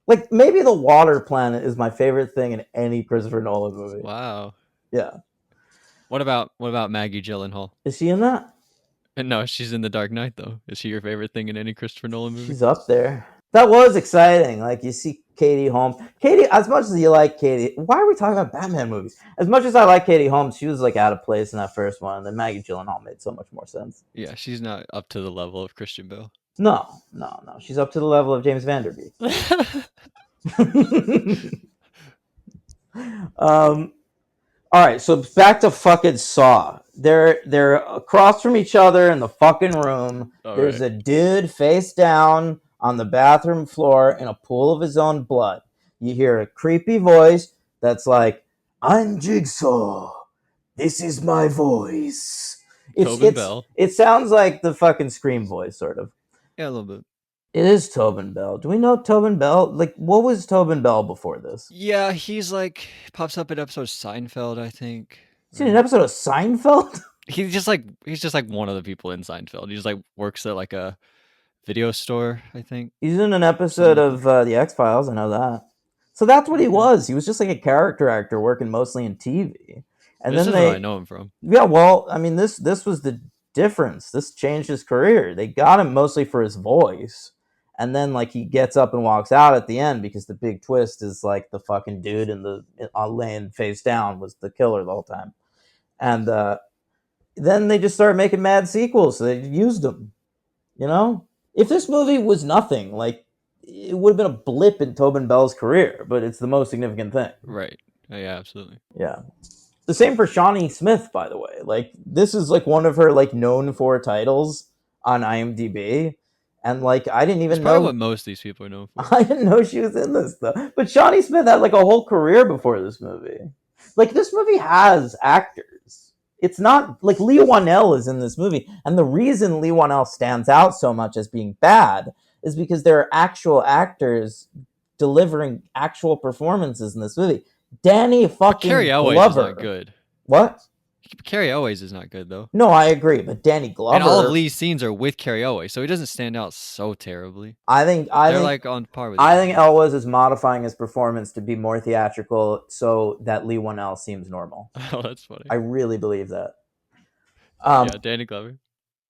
Like maybe the water planet is my favorite thing in any Christopher Nolan movie. Wow. Yeah. What about Maggie Gyllenhaal? Is she in that? No, she's in The Dark Knight though. Is she your favorite thing in any Christopher Nolan movie? She's up there. That was exciting. Like you see Katie Holmes. Katie, as much as you like Katie, why are we talking about Batman movies? As much as I like Katie Holmes, she was like out of place in that first one. And then Maggie Gyllenhaal made so much more sense. Yeah, she's not up to the level of Christian Bale. No. She's up to the level of James Vanderbeek. All right, so back to fucking Saw. They're across from each other in the fucking room. There's a dude face down on the bathroom floor in a pool of his own blood. You hear a creepy voice that's like, "I'm Jigsaw. This is my voice." Tobin Bell. It sounds like the fucking Scream voice, sort of. Yeah, a little bit. It is Tobin Bell. Do we know Tobin Bell? Like, what was Tobin Bell before this? Yeah, he's like pops up in episodes of Seinfeld, I think. Is he in an episode of Seinfeld? He's just like one of the people in Seinfeld. He just like works at like a video store, I think. He's in an episode of The X-Files. I know that. So that's what he was. He was just like a character actor working mostly in TV. And this then is where I know him from. Yeah, well, I mean, this was the difference. This changed his career. They got him mostly for his voice. And then, like, he gets up and walks out at the end because the big twist is, like, the fucking dude laying face down was the killer the whole time. And then they just started making mad sequels, so they used him. You know? If this movie was nothing, like, it would have been a blip in Tobin Bell's career, but it's the most significant thing. Right. Yeah, absolutely. Yeah. The same for Shawnee Smith, by the way. Like, this is, like, one of her, like, known for titles on IMDb. And, like, I didn't even know... probably what most of these people are known for. I didn't know she was in this, though. But Shawnee Smith had, like, a whole career before this movie. Like, this movie has actors. It's not... Like, Leigh Whannell is in this movie. And the reason Leigh Whannell stands out so much as being bad is because there are actual actors delivering actual performances in this movie. Danny fucking Cary Elwes Glover. is not good. What? Cary Elwes is not good, though. No, I agree, but Danny Glover... And all of Lee's scenes are with Cary Elwes, so he doesn't stand out so terribly. I think like on par with... I think Elwes is modifying his performance to be more theatrical so that Leigh Whannell seems normal. Oh, that's funny. I really believe that. Yeah, Danny Glover.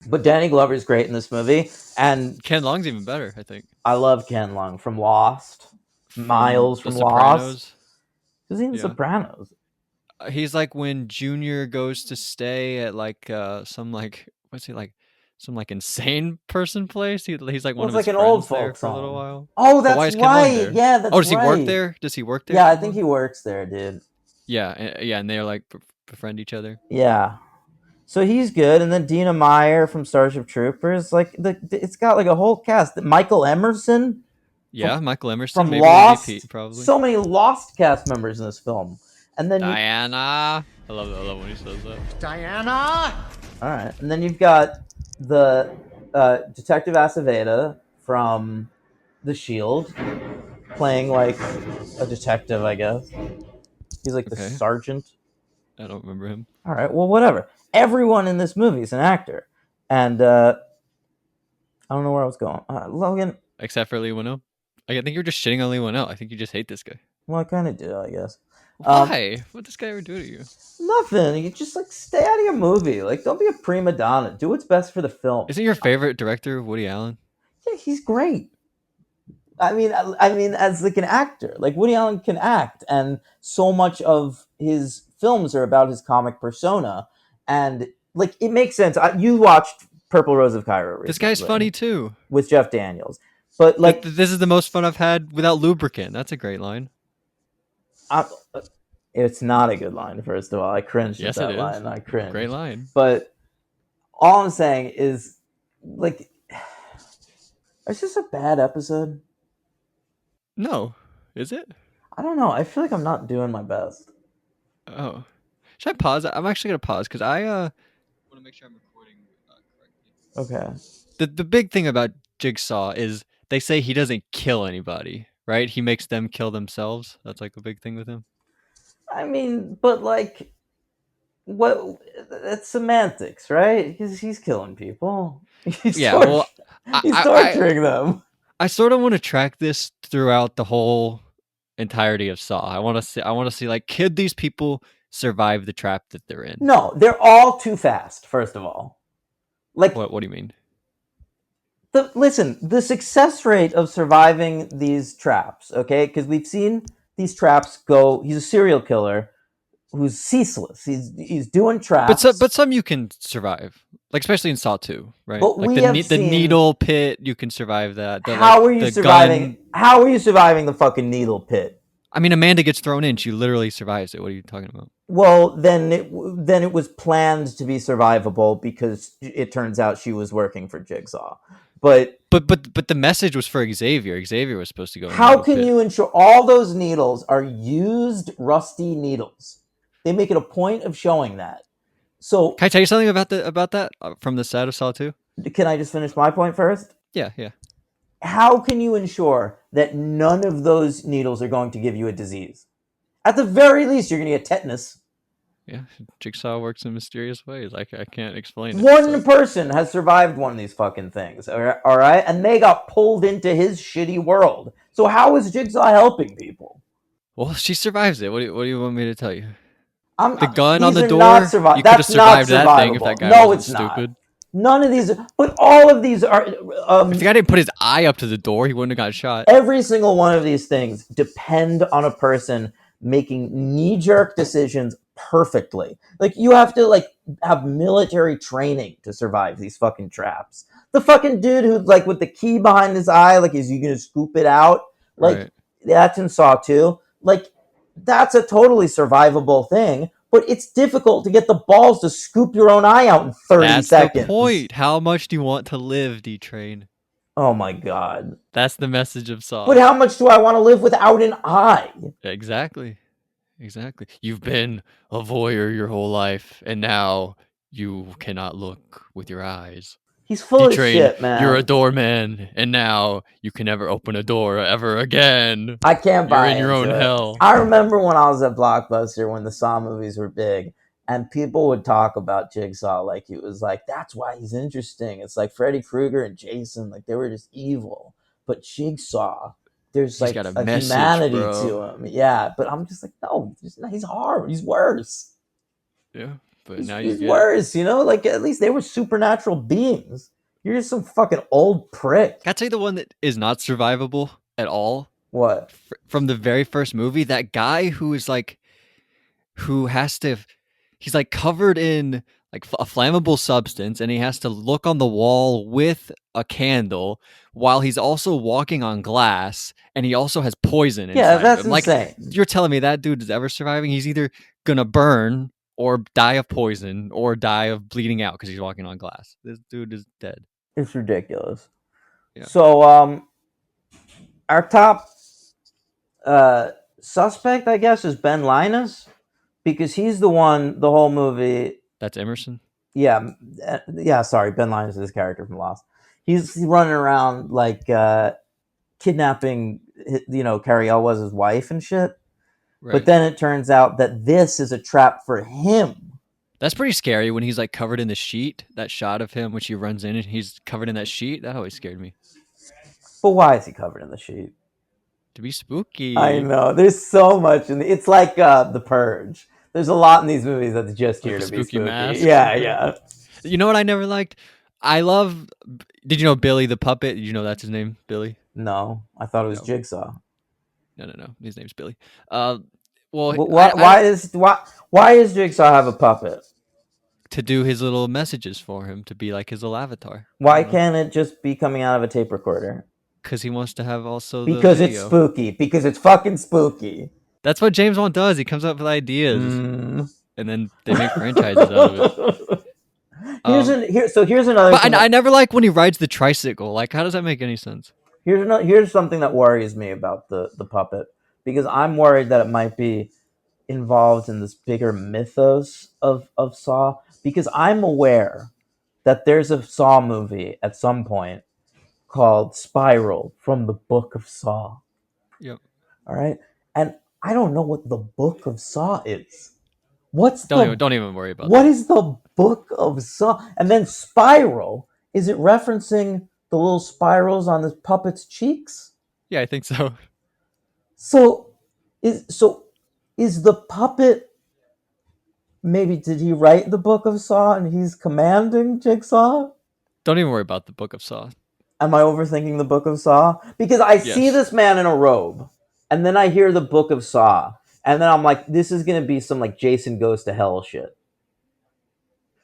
But Danny Glover is great in this movie, and Ken Long's even better, I think. I love Ken Long from Lost. Miles from The Sopranos. Lost. Who's he in The Sopranos? He's like when Junior goes to stay at like some like what's he like some like insane person place. He's like one of his like an friends old there folk for a little song. while. Oh, But why that's is Ken Long right. there? Yeah, that's right. Oh, does he work there? Does he work there? Yeah, I think he works there, dude. Yeah, and they're like befriend each other. Yeah. So he's good, and then Dina Meyer from Starship Troopers. Like it's got like a whole cast. Michael Emerson. Yeah, Michael Emerson from maybe Lost. repeat, probably. So many Lost cast members in this film. And then Diana. I love when he says that. Diana! all right, and then you've got the Detective Aceveda from The Shield, playing like a detective, I guess. He's like the Okay. sergeant. I don't remember him. All right, well, whatever. Everyone in this movie is an actor, and I don't know where I was going. Logan. Except for Lee Winnell. I think you're just shitting on Lee Winnell. I think you just hate this guy. Well, I kind of do, I guess. Why? What did this guy ever do to you? Nothing. You just like stay out of your movie. Like, don't be a prima donna. Do what's best for the film. Isn't your favorite director Woody Allen? Yeah, he's great. I mean, as like an actor, like Woody Allen can act, and so much of his films are about his comic persona, and like it makes sense. You watched Purple Rose of Cairo recently, This guy's funny too. with Jeff Daniels, but like this is the most fun I've had without lubricant. That's a great line. It's not a good line. First of all, I cringed Yes, at that it is. line. I cringed. Great line. But all I'm saying is, like, it's just a bad episode. No, is it? I don't know. I feel like I'm not doing my best. Oh, should I pause? I'm actually gonna pause because I want to make sure I'm recording correctly. Okay. The big thing about Jigsaw is they say he doesn't kill anybody, right? He makes them kill themselves. That's like a big thing with him. I mean, but like, what? That's semantics, right? He's killing people. He's torturing them. I sort of want to track this throughout the whole entirety of Saw. I want to see like, could these people survive the trap that they're in? No, they're all too fast. First of all, like, what do you mean? Listen, the success rate of surviving these traps, okay? Because we've seen these traps go. He's a serial killer who's ceaseless. He's doing traps. But some you can survive, like especially in Saw 2, right? But like the needle pit, you can survive that. How are you surviving? Gun. How are you surviving the fucking needle pit? I mean, Amanda gets thrown in. She literally survives it. What are you talking about? Well, then it was planned to be survivable because it turns out she was working for Jigsaw. But the message was for Xavier. Xavier was supposed to go. How can you ensure all those needles are used rusty needles? They make it a point of showing that. So can I tell you something about that from the set of Saw 2? Can I just finish my point first? Yeah. How can you ensure that none of those needles are going to give you a disease? At the very least, you're going to get tetanus. Yeah, Jigsaw works in mysterious ways. I can't explain it. One person has survived one of these fucking things, all right? And they got pulled into his shitty world. So how is Jigsaw helping people? Well, she survives it. What do you want me to tell you? The gun on the door? You could have survived that thing if that guy wasn't stupid. None of these, but all of these are... if the guy didn't put his eye up to the door, he wouldn't have got shot. Every single one of these things depend on a person making knee-jerk decisions perfectly. Like, you have to, like, have military training to survive these fucking traps. The fucking dude who, like, with the key behind his eye, like, is he gonna scoop it out? Like, right. That's in Saw 2. Like, that's a totally survivable thing, but it's difficult to get the balls to scoop your own eye out in 30 seconds. That's the point. How much do you want to live, D-Train? Oh my god. That's the message of Saw. But how much do I want to live without an eye? Exactly. You've been a voyeur your whole life, and now you cannot look with your eyes. He's full of shit, man. You're a doorman, and now you can never open a door ever again. I can't buy You're in your own hell. I remember when I was at Blockbuster when the Saw movies were big, and people would talk about Jigsaw like it was like, that's why he's interesting. It's like Freddy Krueger and Jason, like they were just evil. But Jigsaw, there's like a message, humanity to him. Yeah, but I'm just like, no, he's hard. He's worse. Yeah. But he's, now he's worse, you know? Like, at least they were supernatural beings. You're just some fucking old prick. Can I tell you the one that is not survivable at all? What? From the very first movie, that guy who is like, he's like covered in like a flammable substance, and he has to look on the wall with a candle while he's also walking on glass, and he also has poison inside. Yeah, that's insane. Like, you're telling me that dude is ever surviving? He's either gonna burn or die of poison, or die of bleeding out because he's walking on glass. This dude is dead. It's ridiculous. Yeah. So, our top suspect, I guess, is Ben Linus. because he's the one the whole movie. That's Emerson. Yeah, Sorry, Ben Linus is his character from Lost. He's running around like kidnapping, Carrie Elwes' wife and shit. Right. But then it turns out that this is a trap for him. That's pretty scary when he's like covered in the sheet. That shot of him when she runs in and he's covered in that sheet. That always scared me. But why is he covered in the sheet? To be spooky. I know. There's so much it's like The Purge. There's a lot in these movies that's just here to be spooky. Mask. Yeah. You know what I never liked? Did you know Billy the puppet? Did you know that's his name, Billy? No, I thought it was Jigsaw. No. His name's Billy. Well, why does Jigsaw have a puppet? To do his little messages for him, to be like his little avatar. Why can't it just be coming out of a tape recorder? Because he wants to have also because the it's spooky. Because it's fucking spooky. That's what James Wan does. He comes up with ideas, and then they make franchises out of it. Here's another. But I never like when he rides the tricycle. Like, how does that make any sense? Here's something that worries me about the puppet, because I'm worried that it might be involved in this bigger mythos of Saw. Because I'm aware that there's a Saw movie at some point called Spiral from the Book of Saw. Yep. All right, and I don't know what the Book of Saw is. Don't even worry about what is the Book of Saw? And then Spiral, is it referencing the little spirals on the puppet's cheeks? Yeah, I think so. So is the puppet, maybe did he write the Book of Saw and he's commanding Jigsaw? Don't even worry about the Book of Saw. Am I overthinking the Book of Saw? Because I see this man in a robe, and then I hear the Book of Saw, and then I'm like, this is going to be some like Jason Goes to Hell shit,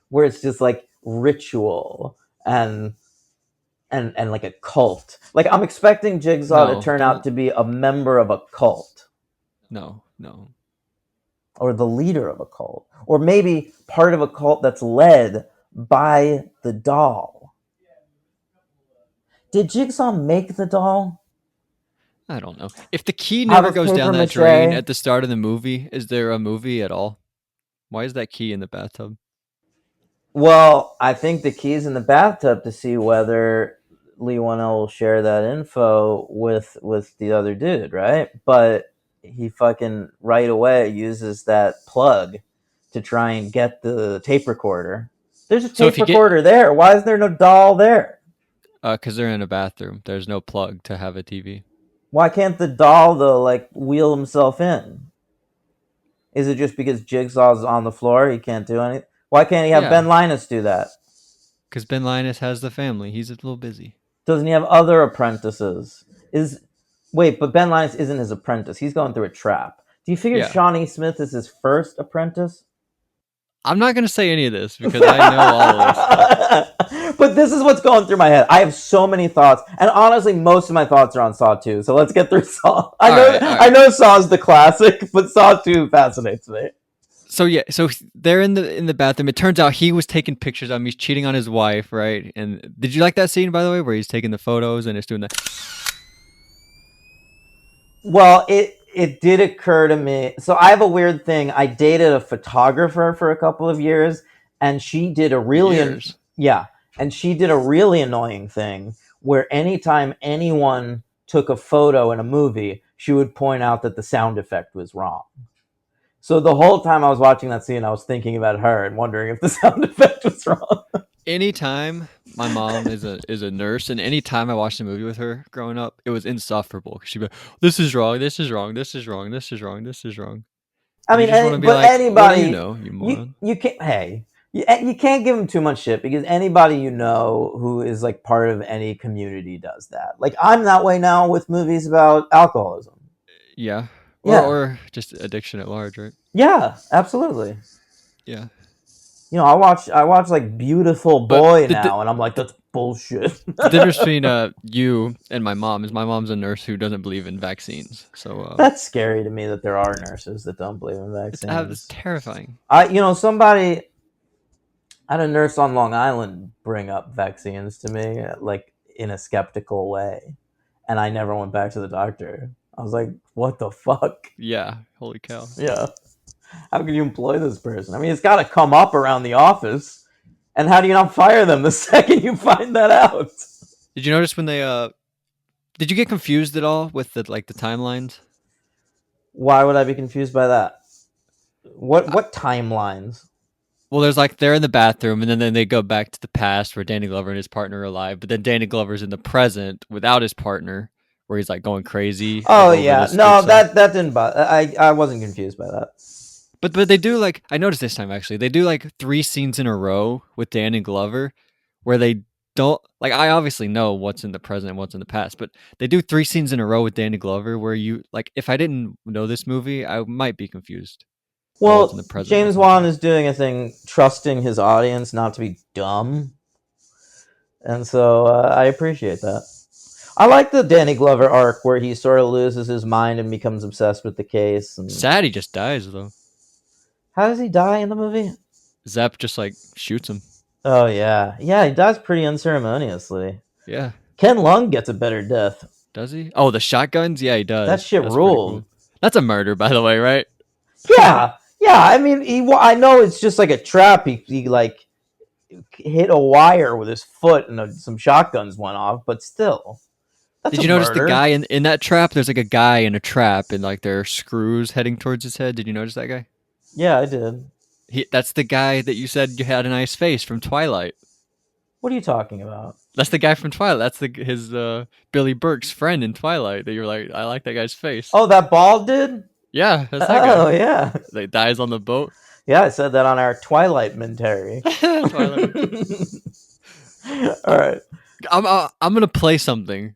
where it's just like ritual and like a cult. Like, I'm expecting Jigsaw to turn out to be a member of a cult. No. Or the leader of a cult. Or maybe part of a cult that's led by the doll. Did Jigsaw make the doll? I don't know. If the key never goes down that mache? drain at the start of the movie, is there a movie at all? Why is that key in the bathtub? Well, I think the key's in the bathtub to see whether Leigh Whannell will share that info with the other dude, right? But he fucking right away uses that plug to try and get the tape recorder. There's a tape recorder there. Why is there no doll there? Because they're in a bathroom. There's no plug to have a TV. Why can't the doll, though, like, wheel himself in? Is it just because Jigsaw's on the floor, he can't do anything? Why can't he have Ben Linus do that? Because Ben Linus has the family. He's a little busy. Doesn't he have other apprentices? But Ben Linus isn't his apprentice. He's going through a trap. Do you figure Shawnee Smith is his first apprentice? I'm not going to say any of this because I know all of this. But this is what's going through my head. I have so many thoughts. And honestly, most of my thoughts are on Saw 2. So let's get through Saw. I know Saw's the classic, but Saw 2 fascinates me. So they're in the bathroom. It turns out he was taking pictures of him. He's cheating on his wife, right? And did you like that scene, by the way, where he's taking the photos and it's doing that? Well, it did occur to me. So I have a weird thing. I dated a photographer for a couple of years, and she did a really annoying thing where anytime anyone took a photo in a movie, she would point out that the sound effect was wrong. So the whole time I was watching that scene, I was thinking about her and wondering if the sound effect was wrong. Anytime my mom is a nurse, and anytime I watched a movie with her growing up, it was insufferable. She'd be like, "This is wrong. This is wrong. This is wrong. This is wrong. This is wrong." I mean, anybody, you can't. Hey, you can't give them too much shit because anybody you know who is like part of any community does that. Like, I'm that way now with movies about alcoholism. Yeah. Or just addiction at large, right? Yeah, absolutely. Yeah. You know, I watch like Beautiful Boy now, and I'm like, that's bullshit. The difference between you and my mom is my mom's a nurse who doesn't believe in vaccines. So that's scary to me that there are nurses that don't believe in vaccines. It's terrifying. Somebody, I had a nurse on Long Island bring up vaccines to me, like in a skeptical way, and I never went back to the doctor. I was like, what the fuck? Yeah, holy cow. Yeah. How can you employ this person? I mean, it's got to come up around the office. And how do you not fire them the second you find that out? Did you notice when they did you get confused at all with the timelines? Why would I be confused by that? What timelines? Well, there's they're in the bathroom, and then they go back to the past where Danny Glover and his partner are alive. But then Danny Glover's in the present without his partner, where he's going crazy. Oh yeah, no, that didn't bother. I wasn't confused by that. But they do I noticed this time actually they do 3 scenes in a row with Danny Glover, where they don't I obviously know what's in the present and what's in the past, but they do 3 scenes in a row with Danny Glover where you if I didn't know this movie, I might be confused. Well, James Wan is doing a thing trusting his audience not to be dumb. And so I appreciate that. I like the Danny Glover arc where he sort of loses his mind and becomes obsessed with the case. And... Sad he just dies, though. How does he die in the movie? Zepp just shoots him. Oh, yeah. Yeah, he dies pretty unceremoniously. Yeah. Ken Lung gets a better death. Does he? Oh, the shotguns? Yeah, he does. That shit ruled. Cool. That's a murder, by the way, right? Yeah. Yeah, I mean, I know it's just a trap. He hit a wire with his foot and some shotguns went off, but still. Did you notice the guy in that trap? There's a guy in a trap and there are screws heading towards his head. Did you notice that guy? Yeah, I did. That's the guy that you said you had a nice face from Twilight. What are you talking about? That's the guy from Twilight. That's his Billy Burke's friend in Twilight that you're I like that guy's face. Oh, that bald dude? Yeah, that's that guy. Oh, yeah. That dies on the boat. Yeah, I said that on our Twilight mentary. All right. I'm gonna play something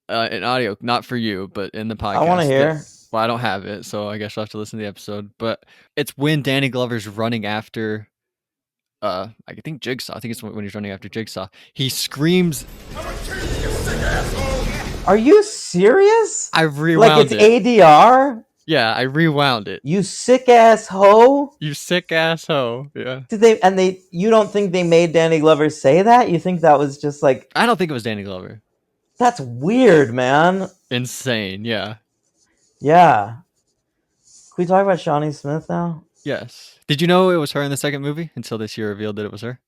in audio, not for you, but in the podcast. I want to hear. Well, I don't have it, so I guess I'll have to listen to the episode. But it's when Danny Glover's running after, I think Jigsaw. I think it's when he's running after Jigsaw. He screams, "Are you serious?" I rewound it. ADR? Yeah, I rewound it. You sick ass hoe. You sick ass hoe. Yeah. You don't think they made Danny Glover say that? You think that was just I don't think it was Danny Glover. That's weird, man. Insane. Yeah. Yeah. Can we talk about Shawnee Smith now? Yes. Did you know it was her in the second movie until this year revealed that it was her?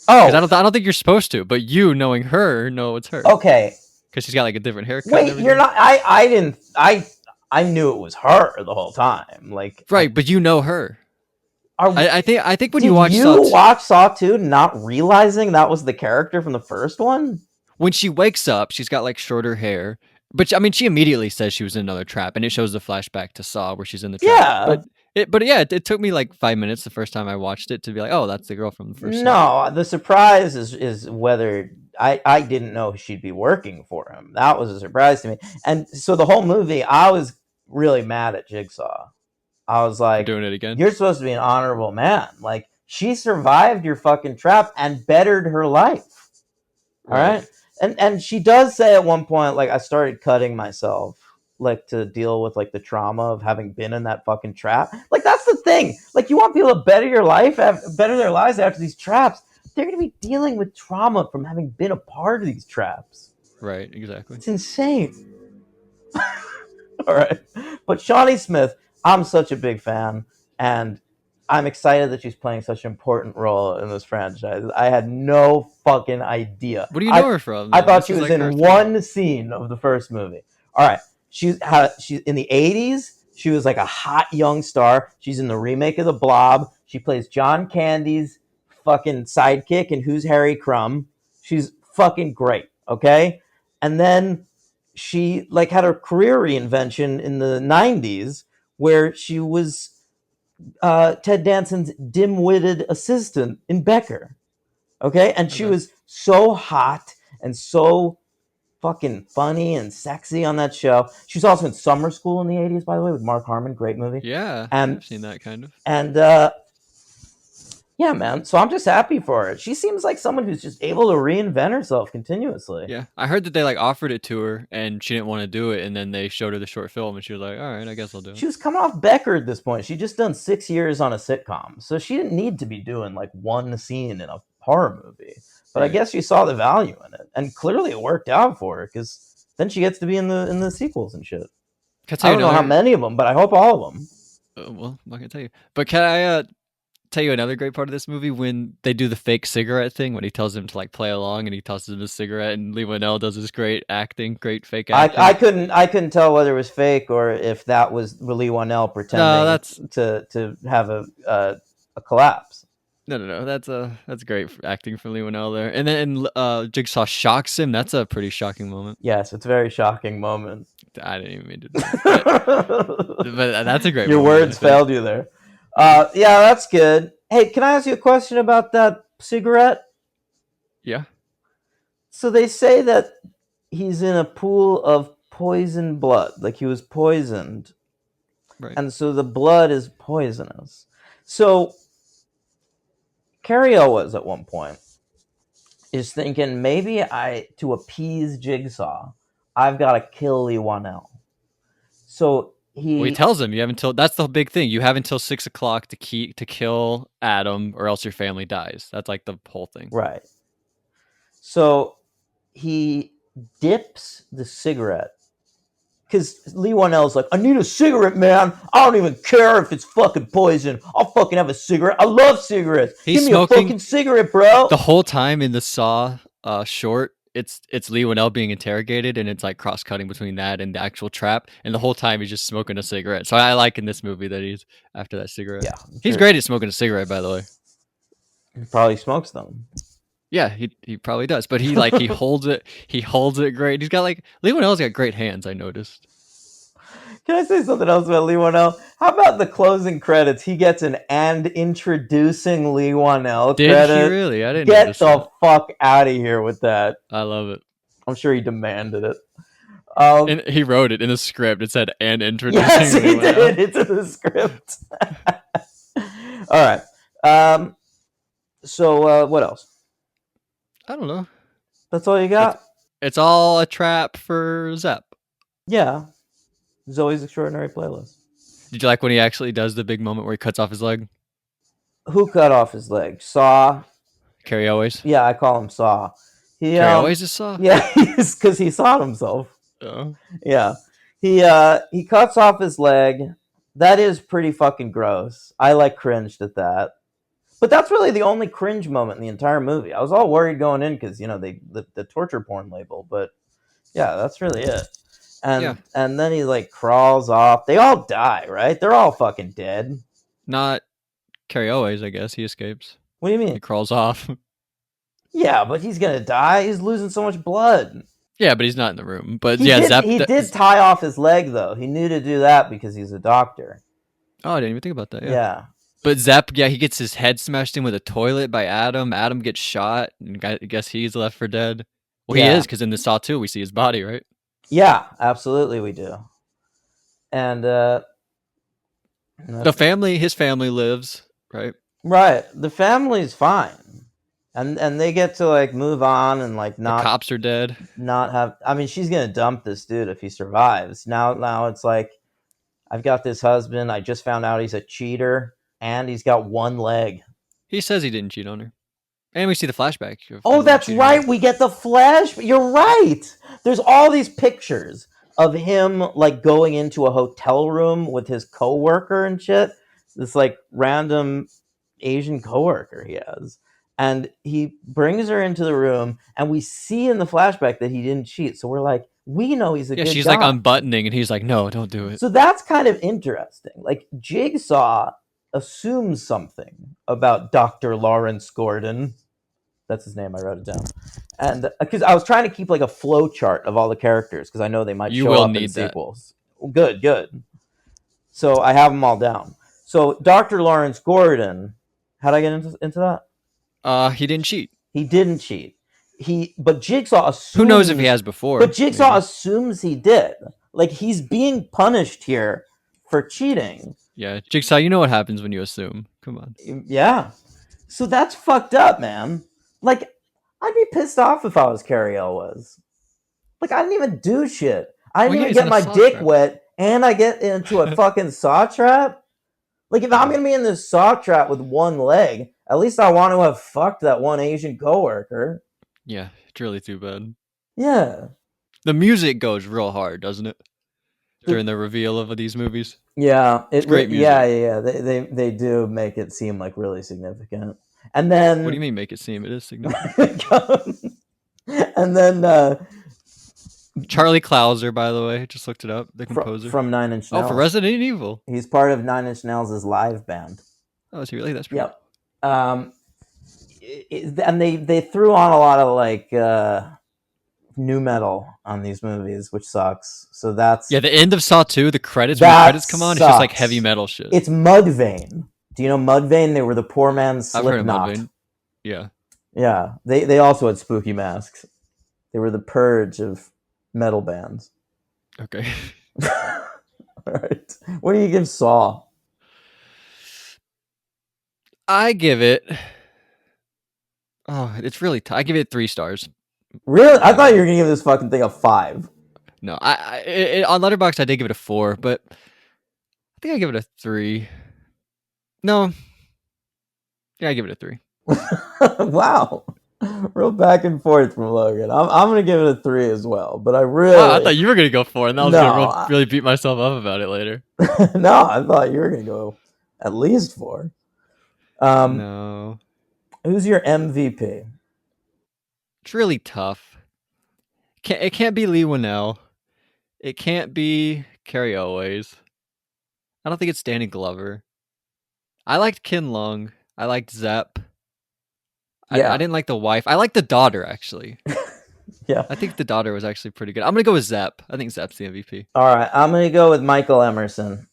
Oh. I don't think you're supposed to, but you knowing her know it's her. Okay. Because she's got a different haircut. Wait, you're not. I knew it was her the whole time. Right, but you know her. I think when you watch Saw 2 not realizing that was the character from the first one? When she wakes up, she's got shorter hair. But I mean, she immediately says she was in another trap, and it shows the flashback to Saw where she's in the trap. Yeah. It took me 5 minutes the first time I watched it to be oh, that's the girl from the first. No, the surprise is whether I didn't know she'd be working for him. That was a surprise to me. And so the whole movie, I was really mad at Jigsaw. I was like, doing it again. You're supposed to be an honorable man. She survived your fucking trap and bettered her life. All right. And she does say at one point, I started cutting myself, to deal with the trauma of having been in that fucking trap. That's the thing. You want people to better their lives after these traps. They're going to be dealing with trauma from having been a part of these traps. Right, exactly. It's insane. All right. But Shawnee Smith, I'm such a big fan, and I'm excited that she's playing such an important role in this franchise. I had no fucking idea. What do you know her from? I thought she was in one scene of the first movie. All right. She's in the 80s. She was a hot young star. She's in the remake of The Blob. She plays John Candy's fucking sidekick in Who's Harry Crumb. She's fucking great, okay? And then she had a career reinvention in the 90s where she was Ted Danson's dim-witted assistant in Becker. Okay? And she was so hot and so fucking funny and sexy on that show. She was also in Summer School in the 80s, by the way, with Mark Harmon. Great movie. Yeah, I've seen that kind of. And yeah, man. So I'm just happy for her. She seems like someone who's just able to reinvent herself continuously. Yeah. I heard that they offered it to her and she didn't want to do it. And then they showed her the short film and she was like, all right, I guess I'll do it. She was coming off Becker at this point. She'd just done 6 years on a sitcom. So she didn't need to be doing one scene in a horror movie. But I guess she saw the value in it. And clearly it worked out for her because then she gets to be in the sequels and shit. I don't know how many of them, but I hope all of them. Well, I'm not gonna tell you. But can I tell you another great part of this movie when they do the fake cigarette thing when he tells him to like play along and he tosses him a cigarette and Lee Winnell does this great fake acting. I couldn't tell whether it was fake or if that was Lee Winnell pretending to have a collapse. No. That's great acting for Lee Winnell there. And then Jigsaw shocks him. That's a pretty shocking moment. Yes, it's a very shocking moment. I didn't even mean to do that. But that's a great Your moment, words failed you there. Yeah, that's good. Hey, can I ask you a question about that cigarette? Yeah. So they say that he's in a pool of poisoned blood, like he was poisoned. Right. And so the blood is poisonous. So Cary Elwes at one point is thinking maybe to appease Jigsaw, I've got to kill Lee Winnell. So he tells him you have until that's the big thing. You have until 6 o'clock to kill Adam, or else your family dies. That's like the whole thing, right? So he dips the cigarette because Lee Winnell's like, I need a cigarette, man. I don't even care if it's fucking poison. I'll fucking have a cigarette. I love cigarettes. Give me a fucking cigarette, bro. The whole time in the Saw short, it's Lee Winnell being interrogated, and it's like cross-cutting between that and the actual trap, and the whole time he's just smoking a cigarette. So I like in this movie that he's after that cigarette. Yeah, he's great at smoking a cigarette, by the way. He probably smokes them. Yeah, he probably does, but he holds it great. He's got Lee Winnell's got great hands, I noticed. Can I say something else about Lee Winnell? How about the closing credits? He gets an "and introducing Lee Winnell" credit. Did he really? I didn't get the fuck out of here with that. I love it. I'm sure he demanded it. And he wrote it in the script. It said "and introducing." Yes, he did. It's in the script. All right. So what else? I don't know. That's all you got? It's all a trap for Zepp. Yeah. Zoe's Extraordinary Playlist. Did you like when he actually does the big moment where he cuts off his leg? Who cut off his leg? Saw. Cary Elwes? Yeah, I call him Saw. Cary Elwes is Saw? Yeah, because he sawed himself. Oh. Yeah. He cuts off his leg. That is pretty fucking gross. I cringed at that. But that's really the only cringe moment in the entire movie. I was all worried going in because, the torture porn label. But, yeah, that's really it. And then he, crawls off. They all die, right? They're all fucking dead. Not Cary Elwes, I guess. He escapes. What do you mean? He crawls off. Yeah, but he's going to die. He's losing so much blood. Yeah, but he's not in the room. But he did tie off his leg, though. He knew to do that because he's a doctor. Oh, I didn't even think about that. Yeah. But Zepp, he gets his head smashed in with a toilet by Adam. Adam gets shot, and I guess he's left for dead. Well, he is, because in the Saw 2, we see his body, right? Yeah, absolutely we do. And the family, his family lives, right? Right. The family's fine. And they get to move on and not. The cops are dead. Not have. I mean, she's gonna dump this dude if he survives. Now it's I've got this husband. I just found out he's a cheater, and he's got one leg. He says he didn't cheat on her, and we see the flashback. Oh, that's right. We get the flash. You're right. There's all these pictures of him going into a hotel room with his coworker and shit. This random Asian coworker he has. And he brings her into the room, and we see in the flashback that he didn't cheat. So we're we know he's a good guy. Yeah, she's unbuttoning, and he's like, no, don't do it. So that's kind of interesting. Jigsaw assumes something about Dr. Lawrence Gordon. That's his name. I wrote it down. And because I was trying to keep a flow chart of all the characters, because I know they might show up in sequels. Good. So I have them all down. So Dr. Lawrence Gordon, how'd I get into that? He didn't cheat. He didn't cheat. But Jigsaw assumes. Who knows if he has before? But Jigsaw assumes he did. He's being punished here for cheating. Yeah, Jigsaw, you know what happens when you assume. Come on. Yeah. So that's fucked up, man. I'd be pissed off if I was Cary Elwes. I didn't even do shit. I didn't even get my dick wet, and I get into a fucking saw trap. If I'm gonna be in this saw trap with one leg, at least I want to have fucked that one Asian coworker. Yeah, it's really too bad. Yeah. The music goes real hard, doesn't it? during the reveal of these movies. Yeah, It's great music. Yeah. They do make it seem like really significant. And then What do you mean make it seem it is significant? And then Charlie Clouser, by the way, just looked it up. The composer from Nine Inch Nails. Oh, for Resident Evil. He's part of Nine Inch Nails' live band. Oh, is he really? That's pretty Yep. And they threw on a lot of like new metal on these movies, which sucks. So that's the end of Saw 2, the credits when the credits come on, it's just like heavy metal shit. It's Mudvayne. Do you know Mudvayne? They were the poor man's Slipknot. I've heard of Mudvayne. Yeah. Yeah. They also had spooky masks. They were the purge of metal bands. Okay. All right. What do you give Saw? I give it. Oh, it's really tough. I give it 3 stars. Really? I thought you were gonna give this fucking thing a 5. No, on Letterboxd I did give it a 4, but I think I give it a 3. No. Yeah, I give it a 3. Wow. Real back and forth from Logan. I'm gonna give it a 3 as well, but I really. Wow, I thought you were gonna go 4, and I was gonna really beat myself up about it later. No, I thought you were gonna go at least 4. No. Who's your MVP? It's really tough. It can't be Lee Winnell. It can't be Carrie Elways. I don't think it's Danny Glover. I liked Ken Lung. I liked Zepp. Yeah. I didn't like the wife. I liked the daughter, actually. Yeah. I think the daughter was actually pretty good. I'm going to go with Zepp. I think Zepp's the MVP. All right. I'm going to go with Michael Emerson.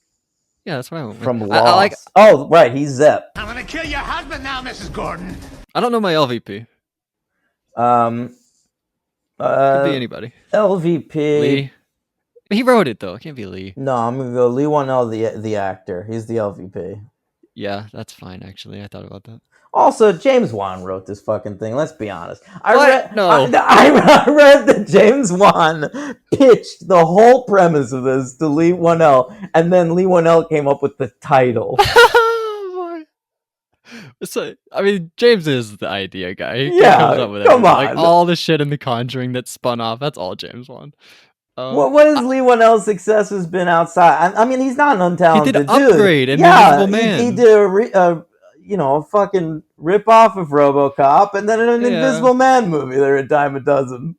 Yeah, that's what I went with. From Lost. Oh, right. He's Zepp. I'm gonna kill your husband now, Mrs. Gordon. I don't know my LVP. Could be anybody. LVP. Lee. He wrote it, though. It can't be Lee. No, I'm going to go Lee Winnell, the actor. He's the LVP. Yeah, that's fine, actually. I thought about that. Also, James Wan wrote this fucking thing. Let's be honest. I read that James Wan pitched the whole premise of this to Lee Winnell, and then Lee Winnell came up with the title. So, I mean, James is the idea guy. He comes up with come on. Like all the shit in The Conjuring that spun off. That's all James Wan. What has Lee Winnell's success has been outside? I mean, he's not an untalented dude. He did Upgrade and Invisible Man. He did a fucking rip off of RoboCop, and then an Invisible Man movie. They're a dime a dozen.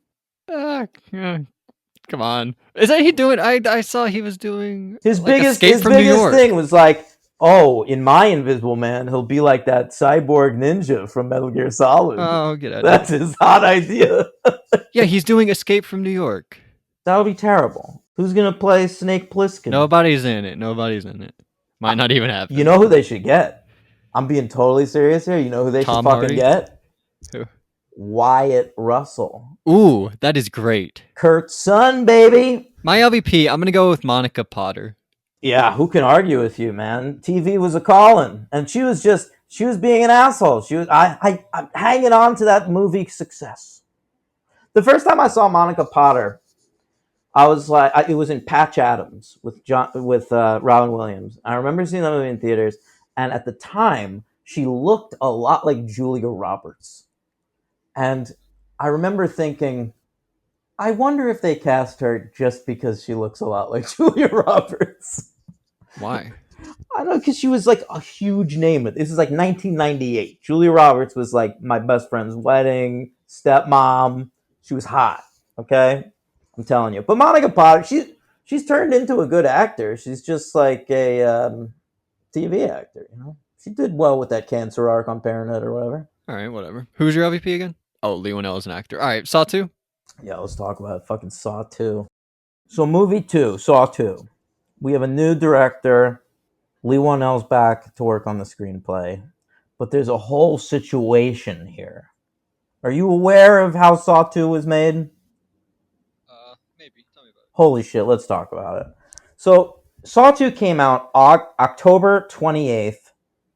Come on, is that he doing? I saw he was doing his biggest thing was like, oh, in my Invisible Man, he'll be like that cyborg ninja from Metal Gear Solid. Oh, get out! That's his hot idea. Yeah, he's doing Escape from New York. That would be terrible. Who's gonna play Snake Plissken? Nobody's in it. Might not even happen. You know who they should get? I'm being totally serious here. You know who they should fucking get? Who? Wyatt Russell. Ooh, that is great. Kurt's son, baby. My LVP, I'm gonna go with Monica Potter. Yeah, who can argue with you, man? TV was a calling, and she was being an asshole. I'm hanging on to that movie success. The first time I saw Monica Potter, I was like, it was in Patch Adams with Robin Williams. I remember seeing that movie in theaters, and at the time, she looked a lot like Julia Roberts. And I remember thinking, I wonder if they cast her just because she looks a lot like Julia Roberts. Why? I don't know, because she was like a huge name. This is like 1998. Julia Roberts was like my best friend's wedding, stepmom. She was hot, okay? I'm telling you. But Monica Potter, she's turned into a good actor. She's just like a TV actor, you know? She did well with that cancer arc on Parenthood or whatever. All right, whatever. Who's your LVP again? Oh, Lee Winnell is an actor. All right, Saw 2? Yeah, let's talk about it. Fucking Saw 2. So movie 2, Saw 2. We have a new director. Lee Winnell's back to work on the screenplay. But there's a whole situation here. Are you aware of how Saw 2 was made? Maybe. Tell me about it. Holy shit, let's talk about it. So, Saw 2 came out October 28th,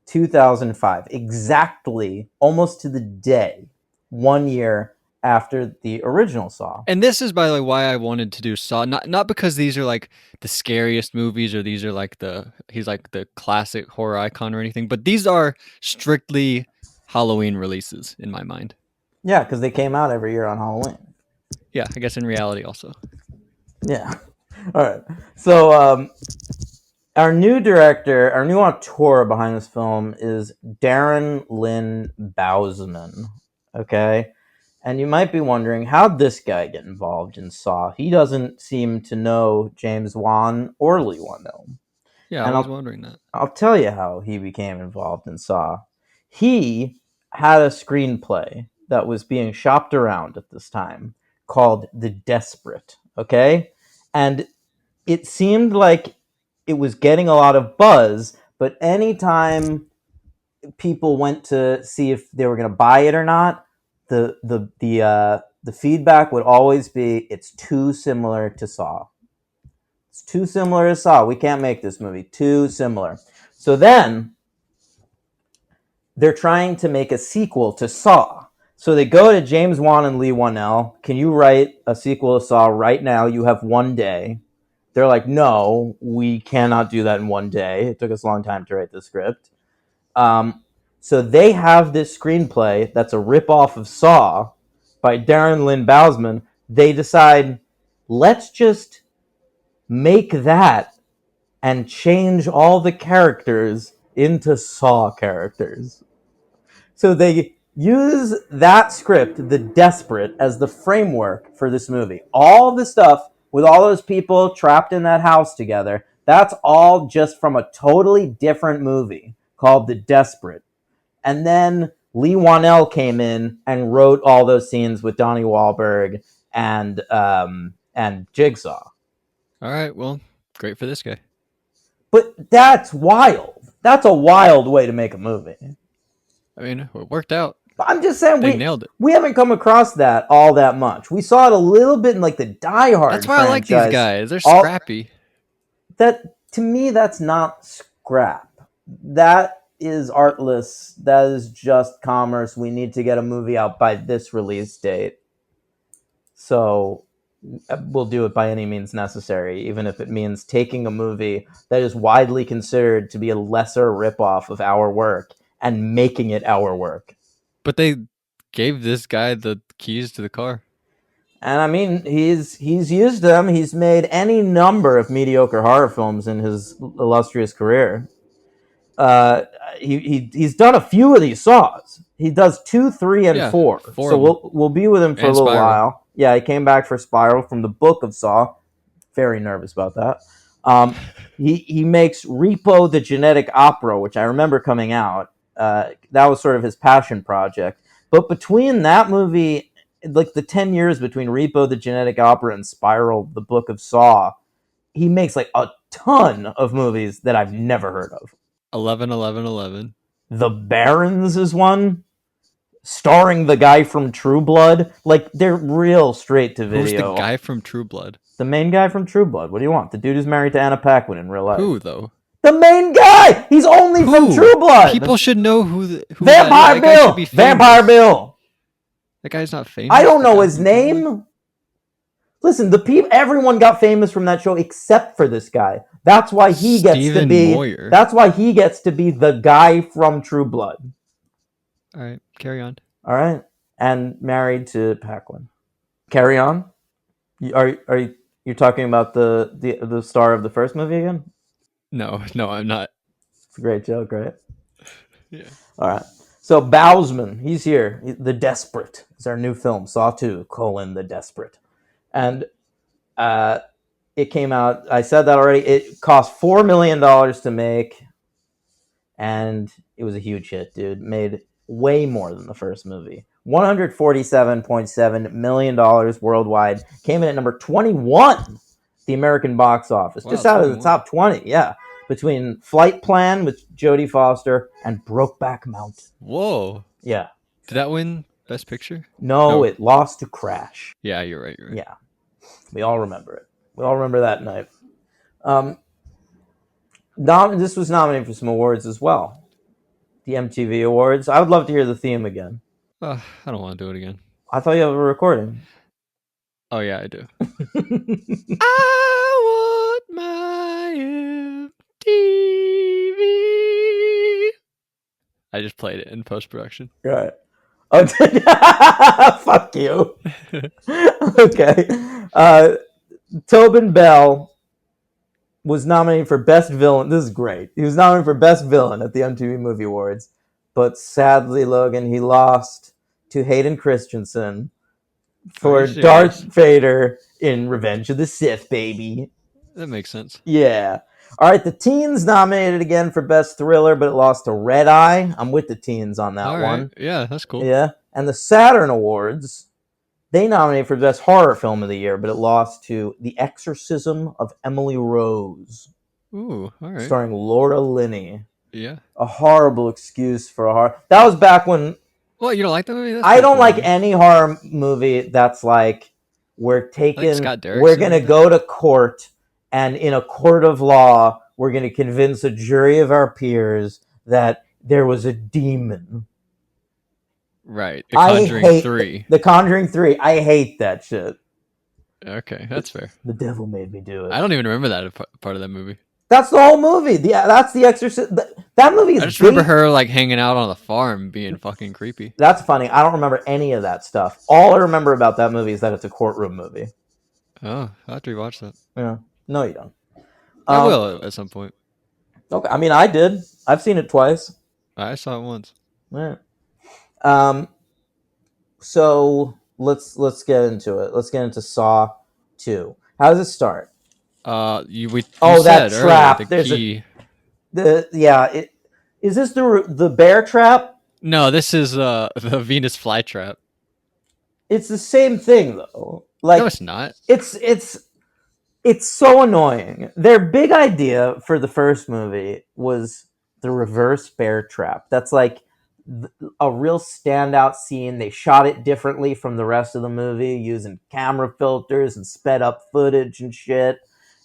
2005. Exactly, almost to the day, 1 year after the original Saw. And this is, by the way, why I wanted to do Saw. Not because these are like the scariest movies or these are like he's like the classic horror icon or anything, but these are strictly Halloween releases in my mind. Yeah, because they came out every year on Halloween. Yeah, I guess in reality also. Yeah. All right. So our new director, our new auteur behind this film is Darren Lynn Bousman. Okay. And you might be wondering, how'd this guy get involved in Saw? He doesn't seem to know James Wan or Lee Whannell. Yeah, And I was wondering that. I'll tell you how he became involved in Saw. He had a screenplay that was being shopped around at this time called The Desperate, okay? And it seemed like it was getting a lot of buzz, but anytime people went to see if they were going to buy it or not, the feedback would always be, it's too similar to Saw. It's too similar to Saw. We can't make this movie. Too similar. So then they're trying to make a sequel to Saw. So they go to James Wan and Lee Whannell. Can you write a sequel to Saw right now? You have one day. They're like, no, we cannot do that in one day. It took us a long time to write the script. So they have this screenplay that's a ripoff of Saw by Darren Lynn Bousman. They decide, let's just make that and change all the characters into Saw characters. So they use that script, The Desperate, as the framework for this movie. All the stuff with all those people trapped in that house together, that's all just from a totally different movie called The Desperate. And then Lee Whannell came in and wrote all those scenes with Donnie Wahlberg and Jigsaw. All right, well, great for this guy. But that's wild. That's a wild way to make a movie. I mean, it worked out. But I'm just saying, They nailed it. We haven't come across that all that much. We saw it a little bit in like the Die Hard. That's why I like these guys. They're scrappy. That, to me, that's not scrap. That is artless. That is just commerce. We need to get a movie out by this release date. So we'll do it by any means necessary, even if it means taking a movie that is widely considered to be a lesser ripoff of our work and making it our work. But they gave this guy the keys to the car. And I mean, he's used them. He's made any number of mediocre horror films in his illustrious career. He's done a few of these Saws. He does 2, 3, and 4. So we'll be with him for a little while. Yeah, he came back for Spiral from the book of Saw. Very nervous about that. He makes Repo the Genetic Opera, which I remember coming out. That was sort of his passion project. But between that movie, like the 10 years between Repo the Genetic Opera and Spiral, the book of Saw, he makes like a ton of movies that I've never heard of. 11-11-11. The Barons is one, starring the guy from True Blood. Like, they're real straight to video. Who's the guy from True Blood? The main guy from True Blood. What do you want? The dude who's married to Anna Paquin in real life. Who, though? The main guy! He's only from True Blood! People should know who Vampire Bill! Vampire Bill! That guy's not famous. I don't know his name. Listen, everyone got famous from that show except for this guy. That's why he gets to be. Moyer. That's why he gets to be the guy from True Blood. All right, carry on. All right, and married to Paquin. Carry on. Are you talking about the star of the first movie again? No, I'm not. It's a great joke, right? Yeah. All right. So Bousman, he's here. The Desperate is our new film. Saw 2, The Desperate. And it came out, I said that already, it cost $4 million to make, and it was a huge hit, dude. Made way more than the first movie. $147.7 million worldwide. Came in at number 21, the American box office. Just out of the top 20, yeah. Between Flight Plan with Jodie Foster and Brokeback Mountain. Whoa. Yeah. Did that win Best Picture? No, it lost to Crash. Yeah, you're right. Yeah. We all remember it. We all remember that night. This was nominated for some awards as well. The MTV Awards. I would love to hear the theme again. I don't want to do it again. I thought you have a recording. Oh, yeah, I do. I want my MTV. I just played it in post-production. Right. Oh, fuck you. Okay. Tobin Bell was nominated for Best Villain. This is great. He was nominated for Best Villain at the MTV Movie Awards, but sadly, Logan, he lost to Hayden Christensen for Darth Vader in Revenge of the Sith, baby. That makes sense. Yeah. All right, the Teens nominated again for Best Thriller, but it lost to Red Eye. I'm with the Teens on that one. Yeah, that's cool. Yeah. And the Saturn Awards, they nominated for Best Horror Film of the Year, but it lost to The Exorcism of Emily Rose. Ooh, all right. Starring Laura Linney. Yeah. A horrible excuse for a horror. That was back when... Well, you don't like that movie? I don't like any horror movie that's like, we're going to go to court, and in a court of law, we're going to convince a jury of our peers that there was a demon. Right. The Conjuring 3. The Conjuring 3. I hate that shit. Okay, that's fair. The devil made me do it. I don't even remember that part of that movie. That's the whole movie. That's The Exorcist. That movie is... I just remember her like hanging out on the farm being fucking creepy. That's funny. I don't remember any of that stuff. All I remember about that movie is that it's a courtroom movie. Oh, I'll have to rewatch that. Yeah. No, you don't. I will at some point. Okay. I mean, I did. I've seen it twice. I saw it once. Yeah. So let's get into it. Let's get into Saw 2. How does it start? You that said trap. Earlier, There's key. Is this the bear trap? No, this is the Venus flytrap. It's the same thing though. Like, no, it's not. It's so annoying. Their big idea for the first movie was the reverse bear trap. That's like a real standout scene. They shot it differently from the rest of the movie using camera filters and sped up footage and shit.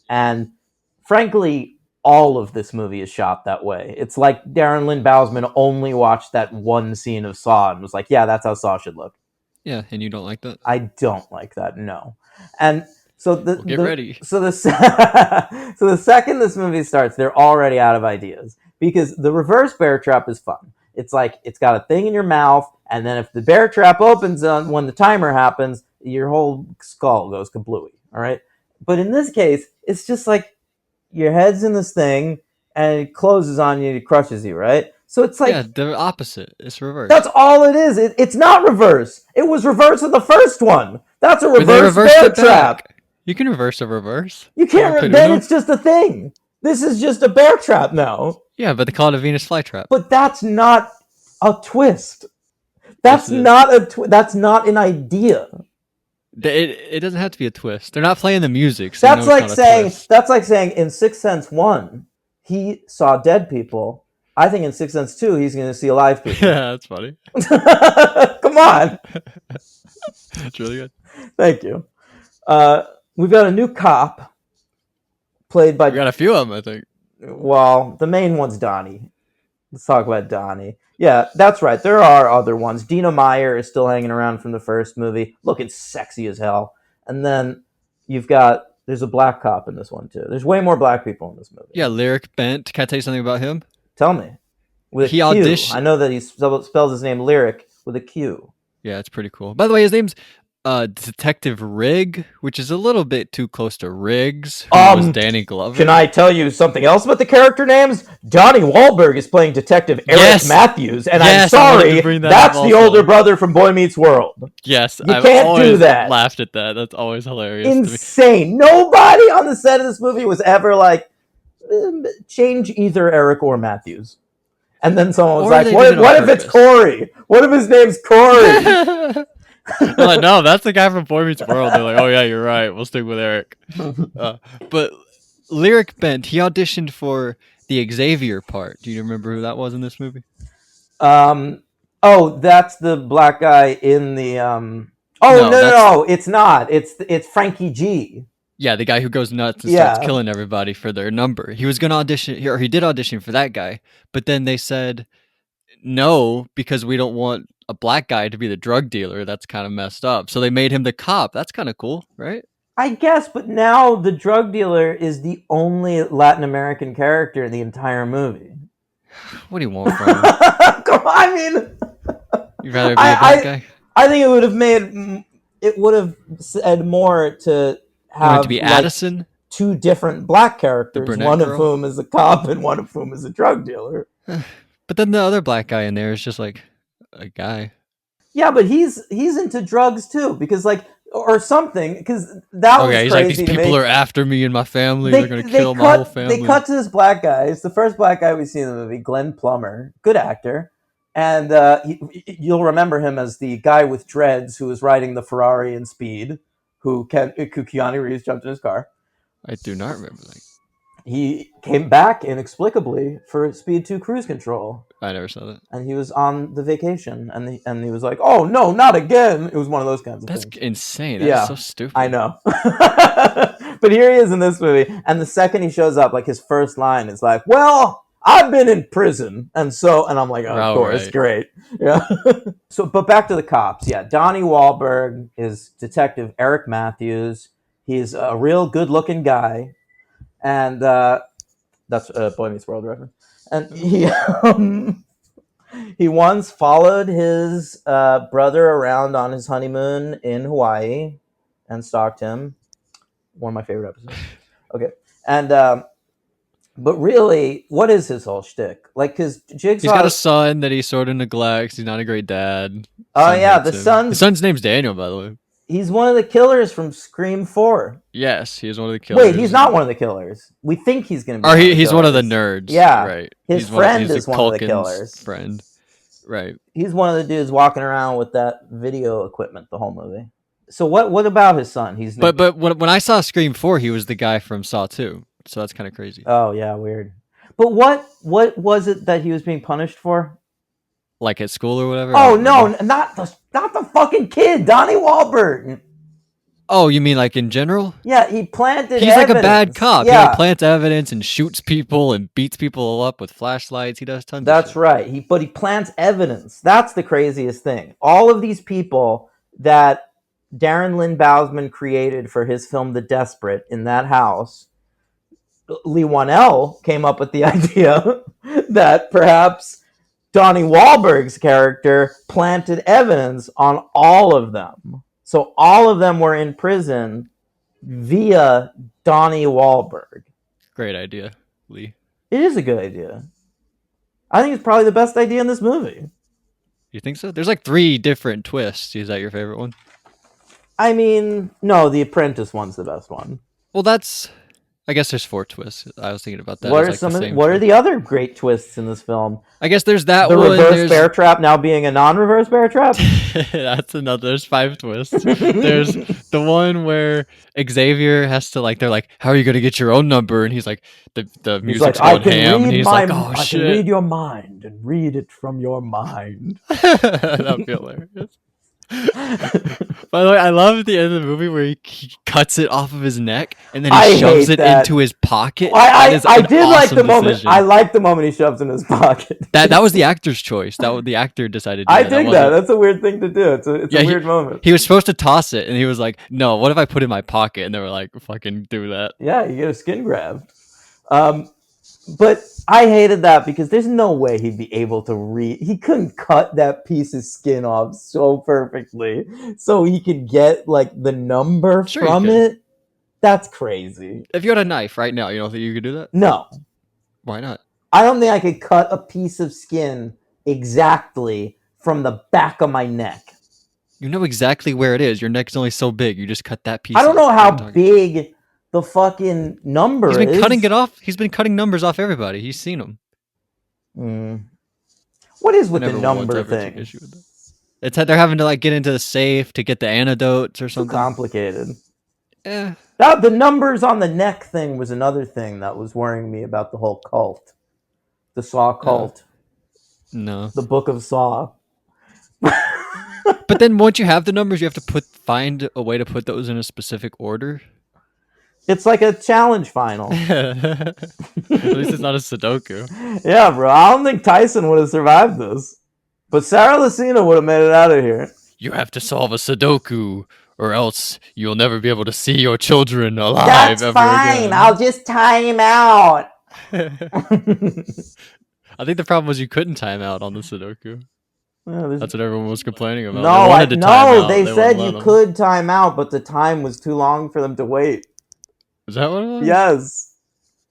And frankly, all of this movie is shot that way. It's like Darren Lynn Bousman only watched that one scene of Saw and was like, yeah, that's how Saw should look. Yeah, and you don't like that? I don't like that, no. And so get ready. So the second this movie starts, they're already out of ideas. Because the reverse bear trap is fun. It's like, it's got a thing in your mouth, and then if the bear trap opens when the timer happens, your whole skull goes kablooey, all right? But in this case, it's just like your head's in this thing, and it closes on you, it crushes you, right? So it's like... Yeah, the opposite. It's reverse. That's all it is. It's not reverse. It was reverse in the first one. That's a reverse bear trap. You can reverse a reverse. You can't... Then it's just a thing. This is just a bear trap now. Yeah, but they call it a Venus flytrap. But that's not a twist. That's not that's not an idea. It doesn't have to be a twist. They're not playing the music. So that's like saying in Sixth Sense 1, he saw dead people. I think in Sixth Sense 2, he's going to see alive people. Yeah, that's funny. Come on. That's really good. Thank you. We've got a new cop played by... We got a few of them, I think. Well, the main one's Donnie. Let's talk about Donnie. Yeah, that's right. There are other ones. Dina Meyer is still hanging around from the first movie, looking sexy as hell. And then there's a black cop in this one, too. There's way more black people in this movie. Yeah, Lyric Bent. Can I tell you something about him? Tell me. He auditioned. I know that he spells his name Lyric with a Q. Yeah, it's pretty cool. By the way, his name's Detective Rigg, which is a little bit too close to Riggs, who was Danny Glover. Can I tell you something else about the character names? Donnie Wahlberg is playing Detective Eric Matthews, and I'm sorry, that's the older brother from Boy Meets World. Yes, you can't do that. Laughed at that. That's always hilarious. Insane. Nobody on the set of this movie was ever like, change either Eric or Matthews. And then someone was like, what if it's Corey? What if his name's Corey? They're like, no, that's the guy from Boy Meets World. They're like, oh yeah, you're right. We'll stick with Eric. But Lyric Bent, he auditioned for the Xavier part. Do you remember who that was in this movie? That's the black guy in the. No, it's not. It's Frankie G. Yeah, the guy who goes nuts and starts killing everybody for their number. He was going to audition, or he did audition for that guy, but then they said no because we don't want a black guy to be the drug dealer. That's kind of messed up. So they made him the cop. That's kind of cool, right? I guess, but now the drug dealer is the only Latin American character in the entire movie. What do you want from him? Come on, I mean... You'd rather be a black guy? I think it would have said more to have... to be Addison? two different black characters, brunette one of girl? whom is a cop and one of whom is a drug dealer. But then the other black guy in there is just like a guy. Yeah, but he's into drugs too, because like or something, because that was Okay, he's crazy like, these to people me. are after me and my family. They're gonna kill my whole family. They cut to this black guy. It's the first black guy we see in the movie, Glenn Plummer, good actor, and you'll remember him as the guy with dreads who was riding the Ferrari in Speed, who Keanu Reeves jumped in his car. I do not remember that. He came back inexplicably for Speed 2 Cruise Control. I never saw that. And he was on the vacation, and he was like, "Oh no, not again!" It was one of those kinds of That's things. insane. That's so stupid. I know. But here he is in this movie, and the second he shows up, like his first line is like, "Well, I've been in prison," and I'm like, "Oh, of course, right. great." Yeah. But back to the cops. Yeah, Donnie Wahlberg is Detective Eric Matthews. He's a real good-looking guy, and that's a Boy Meets World reference. And he once followed his brother around on his honeymoon in Hawaii and stalked him. One of my favorite episodes. Okay. And, but really, what is his whole shtick? Like, because Jigsaw... He's got a son that he sort of neglects. He's not a great dad. Oh, yeah, His son's name's Daniel, by the way. He's one of the killers from Scream 4. Yes, he is one of the killers. Wait, he's not one of the killers. We think he's going to be Or he's one of the nerds. Yeah. Right. His friend is one of the killers. Friend. Right. He's one of the dudes walking around with that video equipment the whole movie. So what about his son? But when I saw Scream 4, he was the guy from Saw 2. So that's kind of crazy. Oh yeah, weird. But what was it that he was being punished for? Like at school or whatever? Oh no, not the fucking kid, Donnie Wahlberg. Oh, you mean like in general? Yeah, he planted He's evidence. like a bad cop. Yeah. He plants evidence and shoots people and beats people up with flashlights. He does tons of That's shit. right. He plants evidence. That's the craziest thing. All of these people that Darren Lynn Bousman created for his film The Desperate in that house, Lee Wanell came up with the idea that perhaps Donnie Wahlberg's character planted evidence on all of them. So all of them were in prison via Donnie Wahlberg. Great idea, Lee. It is a good idea. I think it's probably the best idea in this movie. You think so? There's like 3 different twists. Is that your favorite one? I mean, no, the Apprentice one's the best one. Well, I guess there's 4 twists. I was thinking about that. What are the other great twists in this film? I guess there's that the one. The reverse there's... bear trap now being a non-reverse bear trap? That's another. There's 5 twists. There's the one where Xavier has to they're like, how are you going to get your own number? And he's like, the music's going ham. And he's like, oh, shit. I can read your mind and read it from your mind. That'd be hilarious. By the way, I love at the end of the movie where he cuts it off of his neck and then he shoves it into his pocket. I did like the moment. I like the moment he shoves it in his pocket. That was the actor's choice. The actor decided to do I dig that. That's a weird thing to do. It's a weird moment. He was supposed to toss it and he was like, no, what if I put it in my pocket? And they were like, fucking do that. Yeah, you get a skin grab. But I hated that because there's no way he'd be able to read. He couldn't cut that piece of skin off so perfectly so he could get the number from it. That's crazy. If you had a knife right now, you don't think you could do that? No. Why not? I don't think I could cut a piece of skin exactly from the back of my neck. You know exactly where it is. Your neck's only so big. You just cut that piece. I don't know how big the fucking number He's been cutting it off. He's been cutting numbers off everybody. He's seen them. What is with the number thing? They're having to get into the safe to get the antidotes or something. Too complicated. Yeah. The numbers on the neck thing was another thing that was worrying me about the whole cult. The Saw cult. No. The Book of Saw. But then once you have the numbers, you have to find a way to put those in a specific order. It's like a challenge final. At least it's not a Sudoku. Yeah, bro. I don't think Tyson would have survived this. But Sarah Lucina would have made it out of here. You have to solve a Sudoku, or else you'll never be able to see your children alive. That's ever fine. Again. I'll just time out. I think the problem was you couldn't time out on the Sudoku. Yeah, that's what everyone was complaining about. They said you could time out, but the time was too long for them to wait. Is that what it was? Yes.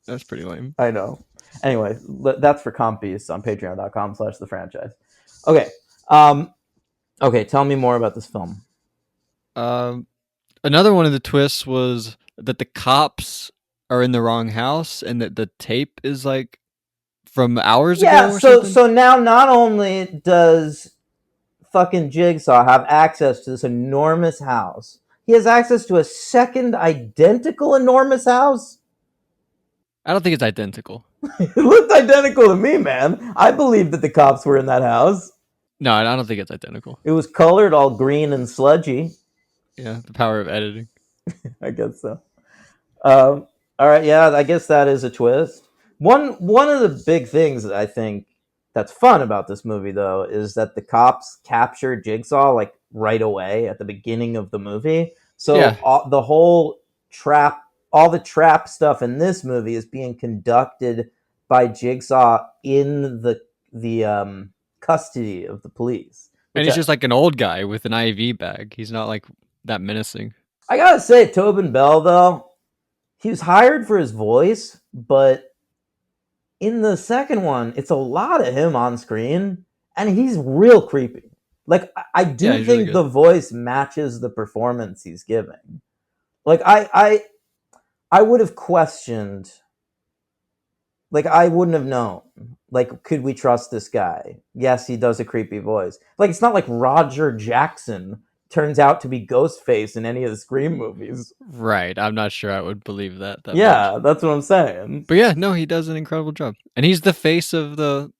That's pretty lame. I know. Anyway, that's for Compies on patreon.com/thefranchise. Okay. Okay, tell me more about this film. Another one of the twists was that the cops are in the wrong house and that the tape is like from hours ago or something. So now not only does fucking Jigsaw have access to this enormous house, he has access to a second identical enormous house. I don't think it's identical. It looked identical to me, man. I believe that the cops were in that house. No, I don't think it's identical. It was colored all green and sludgy. Yeah, the power of editing. I guess so. All right, yeah, I guess that is a twist. One of the big things that I think that's fun about this movie, though, is that the cops capture Jigsaw like right away at the beginning of the movie. So Yeah. the whole trap, all the trap stuff in this movie is being conducted by Jigsaw in the custody of the police. And he's just like an old guy with an IV bag. He's not like that menacing. I gotta say, Tobin Bell, though, he was hired for his voice, but in the second one, it's a lot of him on screen, and he's real creepy. Like, I do he's think really the good. voice matches the performance he's giving. Like, I would have questioned, like, I wouldn't have known. Like, could we trust this guy? Yes, he does a creepy voice. Like, it's not like Roger Jackson turns out to be Ghostface in any of the Scream movies. Right. I'm not sure I would believe that Yeah, much. that's what I'm saying. But yeah, no, he does an incredible job. And he's the face of the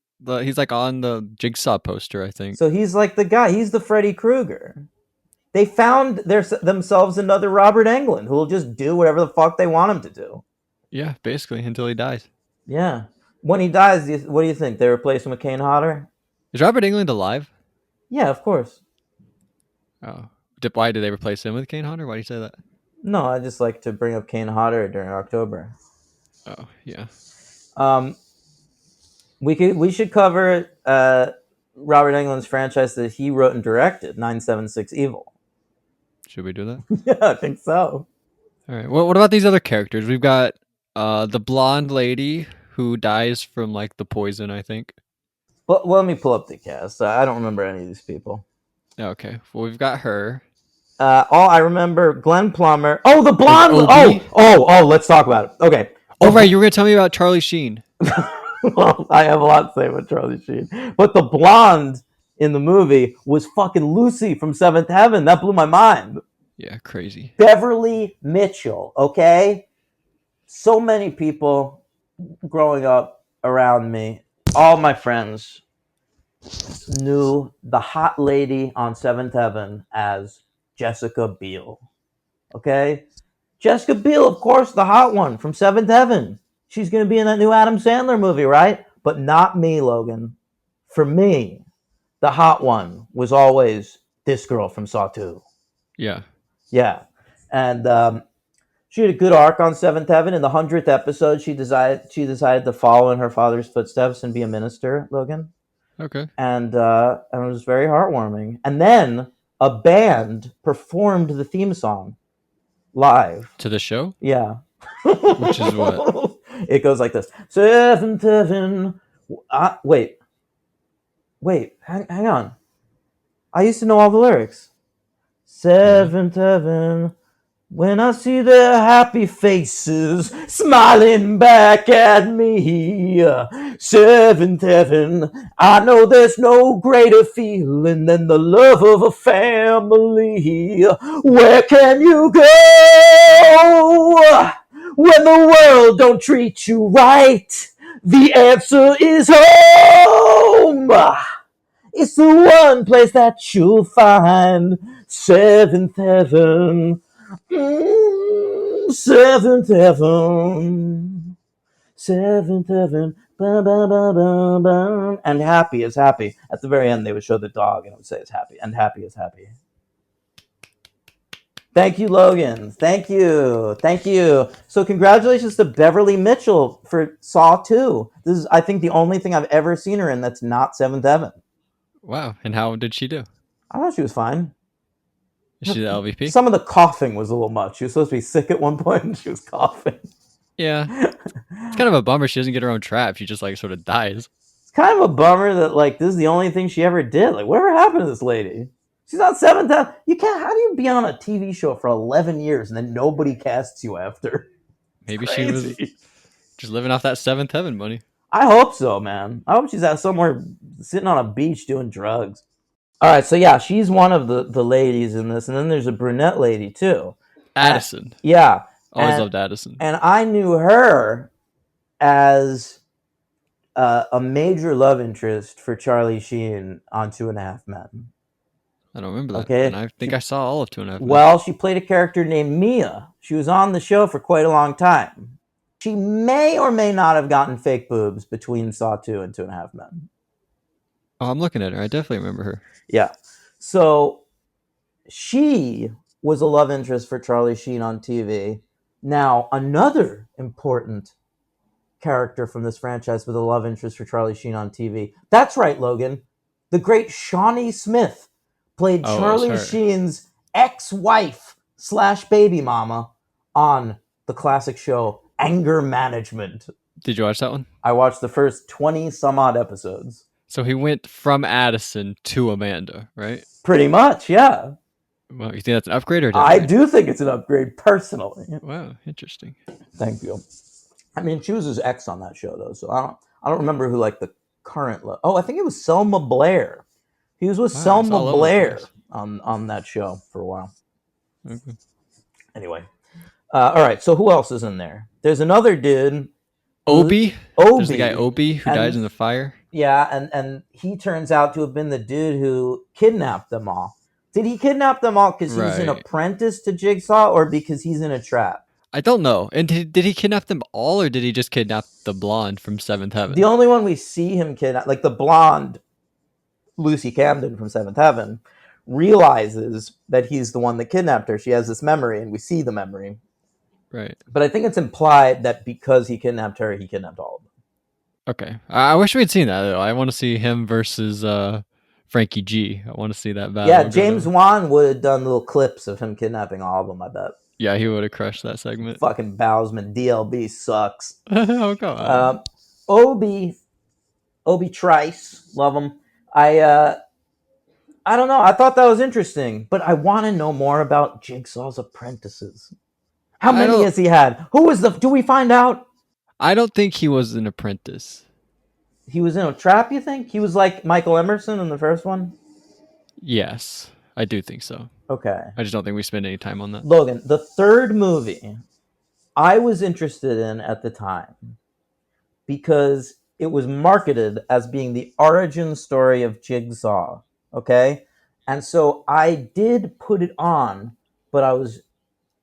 he's like on the Jigsaw poster, I think. So he's like the guy. He's the Freddy Krueger. They found themselves another Robert Englund who will just do whatever the fuck they want him to do. Yeah, basically until he dies. Yeah. When he dies, what do you think? They replace him with Kane Hodder? Is Robert Englund alive? Yeah, of course. Oh. Why did they replace him with Kane Hodder? Why do you say that? No, I just like to bring up Kane Hodder during October. Oh, yeah. We should cover Robert Englund's franchise that he wrote and directed, 976 Evil. Should we do that? Yeah, I think so. All right. Well, what about these other characters? We've got the blonde lady who dies from like the poison, I think. Well, let me pull up the cast. I don't remember any of these people. Okay. Well, we've got her. I remember Glenn Plummer. Oh, the blonde. Opie? Let's talk about it. Okay. Oh, right. You were gonna tell me about Charlie Sheen. Well, I have a lot to say about Charlie Sheen, but the blonde in the movie was fucking Lucy from Seventh Heaven. That blew my mind. Yeah, crazy. Beverly Mitchell. Okay. So many people growing up around me, all my friends knew the hot lady on Seventh Heaven as Jessica Biel. Okay? Jessica Biel, of course, the hot one from Seventh Heaven. She's going to be in that new Adam Sandler movie, right? But not me, Logan. For me, the hot one was always this girl from Saw 2. Yeah. Yeah. And she had a good arc on Seventh Heaven. In the 100th episode, she decided to follow in her father's footsteps and be a minister, Logan. Okay. And it was very heartwarming. And then a band performed the theme song live. To the show? Yeah. Which is what? It goes like this. Seventh Heaven. Wait, hang on. I used to know all the lyrics. Seventh Heaven. When I see their happy faces smiling back at me, Seventh Heaven, I know there's no greater feeling than the love of a family. Where can you go when the world don't treat you right? The answer is home. It's the one place that you'll find Seventh Heaven. Seventh Heaven. Seventh Heaven. Ba, ba, ba, ba, ba. And happy is happy. At the very end, they would show the dog and it would say it's happy. And happy is happy. Thank you, Logan. Thank you. So congratulations to Beverly Mitchell for Saw 2. This is, I think, the only thing I've ever seen her in that's not Seventh Heaven. Wow. And how did she do? I thought she was fine. Is she the LVP? Some of the coughing was a little much. She was supposed to be sick at one point and she was coughing. Yeah. It's kind of a bummer she doesn't get her own trap. She just like sort of dies. It's kind of a bummer that like this is the only thing she ever did. Like, whatever happened to this lady? She's on 7th. You can't. How do you be on a TV show for 11 years and then nobody casts you after? Maybe she was just living off that 7th Heaven money. I hope so, man. I hope she's out somewhere sitting on a beach doing drugs. All right, so yeah, she's one of the ladies in this, and then there's a brunette lady too. Addison. Yeah. Always loved Addison. And I knew her as a major love interest for Charlie Sheen on 2.5 Men. I don't remember that. Okay. And I think I saw all of 2.5 Men. Well, she played a character named Mia. She was on the show for quite a long time. She may or may not have gotten fake boobs between Saw 2 and 2.5 Men. Oh, I'm looking at her. I definitely remember her. Yeah. So she was a love interest for Charlie Sheen on TV. Now, another important character from this franchise with a love interest for Charlie Sheen on TV. That's right, Logan. The great Shawnee Smith played Charlie Sheen's ex-wife / baby mama on the classic show Anger Management. Did you watch that one? I watched the first 20 some odd episodes. So he went from Addison to Amanda, right? Pretty much, yeah. Well, you think that's an upgrade or I do think it's an upgrade, personally. Wow, interesting. Thank you. I mean, she was his ex on that show, though, so I don't remember who like the current. I think it was Selma Blair. He was with Selma Blair on that show for a while. Okay. Anyway, all right. So who else is in there? There's another dude, Obi. There's the guy Obi who dies in the fire. Yeah, and he turns out to have been the dude who kidnapped them all. Did he kidnap them all because he's an apprentice to Jigsaw, or because he's in a trap? I don't know. And did he kidnap them all, or did he just kidnap the blonde from 7th Heaven? The only one we see him kidnap, like the blonde Lucy Camden from 7th Heaven, realizes that he's the one that kidnapped her. She has this memory, and we see the memory. Right. But I think it's implied that because he kidnapped her, he kidnapped all of them. Okay. I wish we'd seen that, though. I want to see him versus Frankie G. I want to see that battle. Yeah, James Wan would have done little clips of him kidnapping all of them, I bet. Yeah, he would have crushed that segment. Fucking Bowsman. DLB sucks. Oh, God. Obi Trice. Love him. I don't know. I thought that was interesting, but I want to know more about Jigsaw's apprentices. How many has he had? Who was do we find out? I don't think he was an apprentice. He was in a trap, you think? He was like Michael Emerson in the first one? Yes, I do think so. Okay. I just don't think we spend any time on that. Logan, the third movie I was interested in at the time because it was marketed as being the origin story of Jigsaw, okay? And so I did put it on, but I was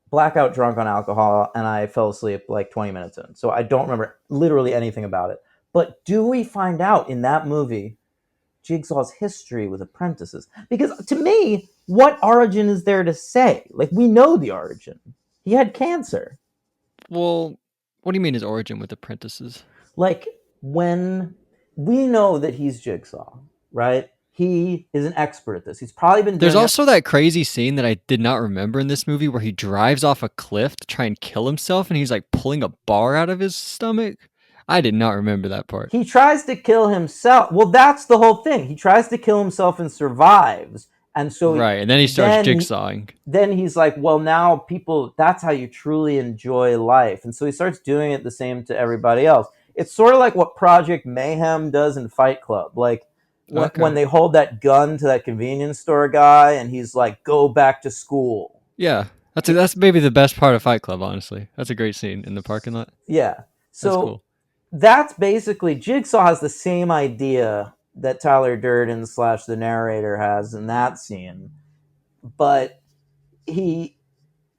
blackout drunk on alcohol and I fell asleep like 20 minutes in. So I don't remember literally anything about it. But do we find out in that movie Jigsaw's history with apprentices? Because to me, what origin is there to say? Like, we know the origin. He had cancer. Well, what do you mean his origin with apprentices? Like, when we know that he's Jigsaw, right? He is an expert at this. He's probably been doing There's also that crazy scene that I did not remember in this movie where he drives off a cliff to try and kill himself and he's like pulling a bar out of his stomach. I did not remember that part. He tries to kill himself. Well, that's the whole thing. He tries to kill himself and survives. And so right, and then he starts jigsawing. Then he's like, well, now people, that's how you truly enjoy life. And so he starts doing it the same to everybody else. It's sort of like what Project Mayhem does in Fight Club. Like when they hold that gun to that convenience store guy and he's like, go back to school. Yeah, that's maybe the best part of Fight Club, honestly. That's a great scene in the parking lot. Yeah. So that's cool. That's basically, Jigsaw has the same idea that Tyler Durden / the narrator has in that scene, but he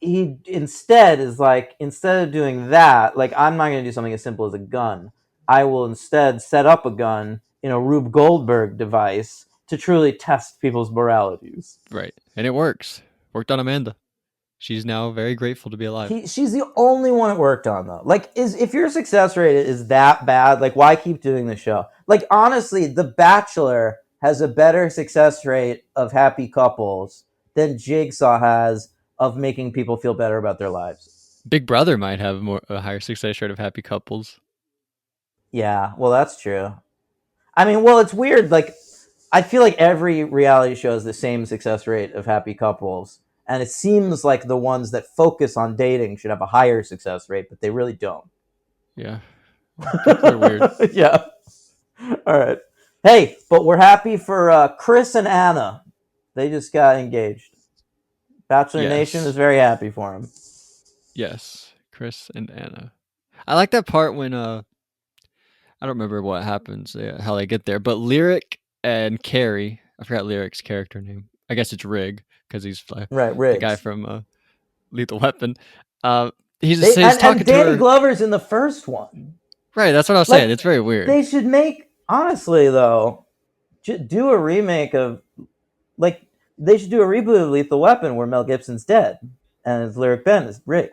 instead is like, instead of doing that, like, I'm not going to do something as simple as a gun. I will instead set up a gun in a Rube Goldberg device to truly test people's moralities. Right, and it works. Worked on Amanda. She's now very grateful to be alive. She's the only one it worked on, though. Like, if your success rate is that bad, like, why keep doing the show? Like, honestly, The Bachelor has a better success rate of happy couples than Jigsaw has of making people feel better about their lives. Big Brother might have a higher success rate of happy couples. Yeah, well, that's true. I mean, well, it's weird. Like, I feel like every reality show has the same success rate of happy couples, and it seems like the ones that focus on dating should have a higher success rate, but they really don't. Yeah. People are weird. Yeah. All right. Hey, but we're happy for Chris and Anna. They just got engaged. Bachelor Yes. Nation is very happy for him. Yes, Chris and Anna. I like that part when I don't remember what happens, how they get there, but Lyric and Carrie, I forgot Lyric's character name. I guess it's Rig because he's Right, the Riggs. guy from Lethal Weapon. He's talking and Danny to her. Glover's in the first one. Right, that's what I was saying. It's very weird. They should make, honestly though, do a remake of, like, they should do a reboot of Lethal Weapon where Mel Gibson's dead and it's Lyric Ben is Rig.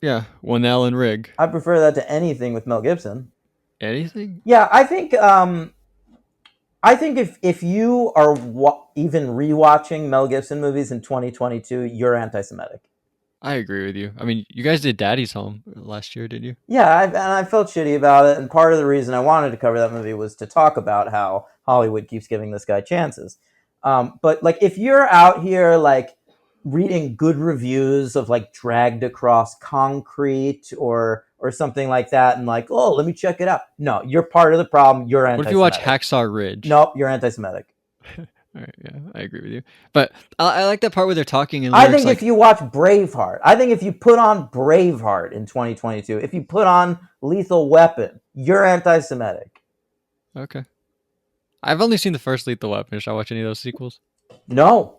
Yeah, Winnell and Rig. I prefer that to anything with Mel Gibson. Anything? Yeah, I think if you are even rewatching Mel Gibson movies in 2022, you're anti-Semitic. I agree with you. I mean, you guys did Daddy's Home last year, didn't you? Yeah, and I felt shitty about it. And part of the reason I wanted to cover that movie was to talk about how Hollywood keeps giving this guy chances. But like, if you're out here like reading good reviews of like Dragged Across Concrete or something like that, and like, oh, let me check it out. No, you're part of the problem. You're anti-Semitic. What if you watch Hacksaw Ridge? Nope, you're anti-Semitic. All right, yeah, I agree with you. But I like that part where they're talking. And I think if you watch Braveheart, I think if you put on Braveheart in 2022, if you put on Lethal Weapon, you're anti-Semitic. Okay. I've only seen the first Lethal Weapon. Should I watch any of those sequels? No.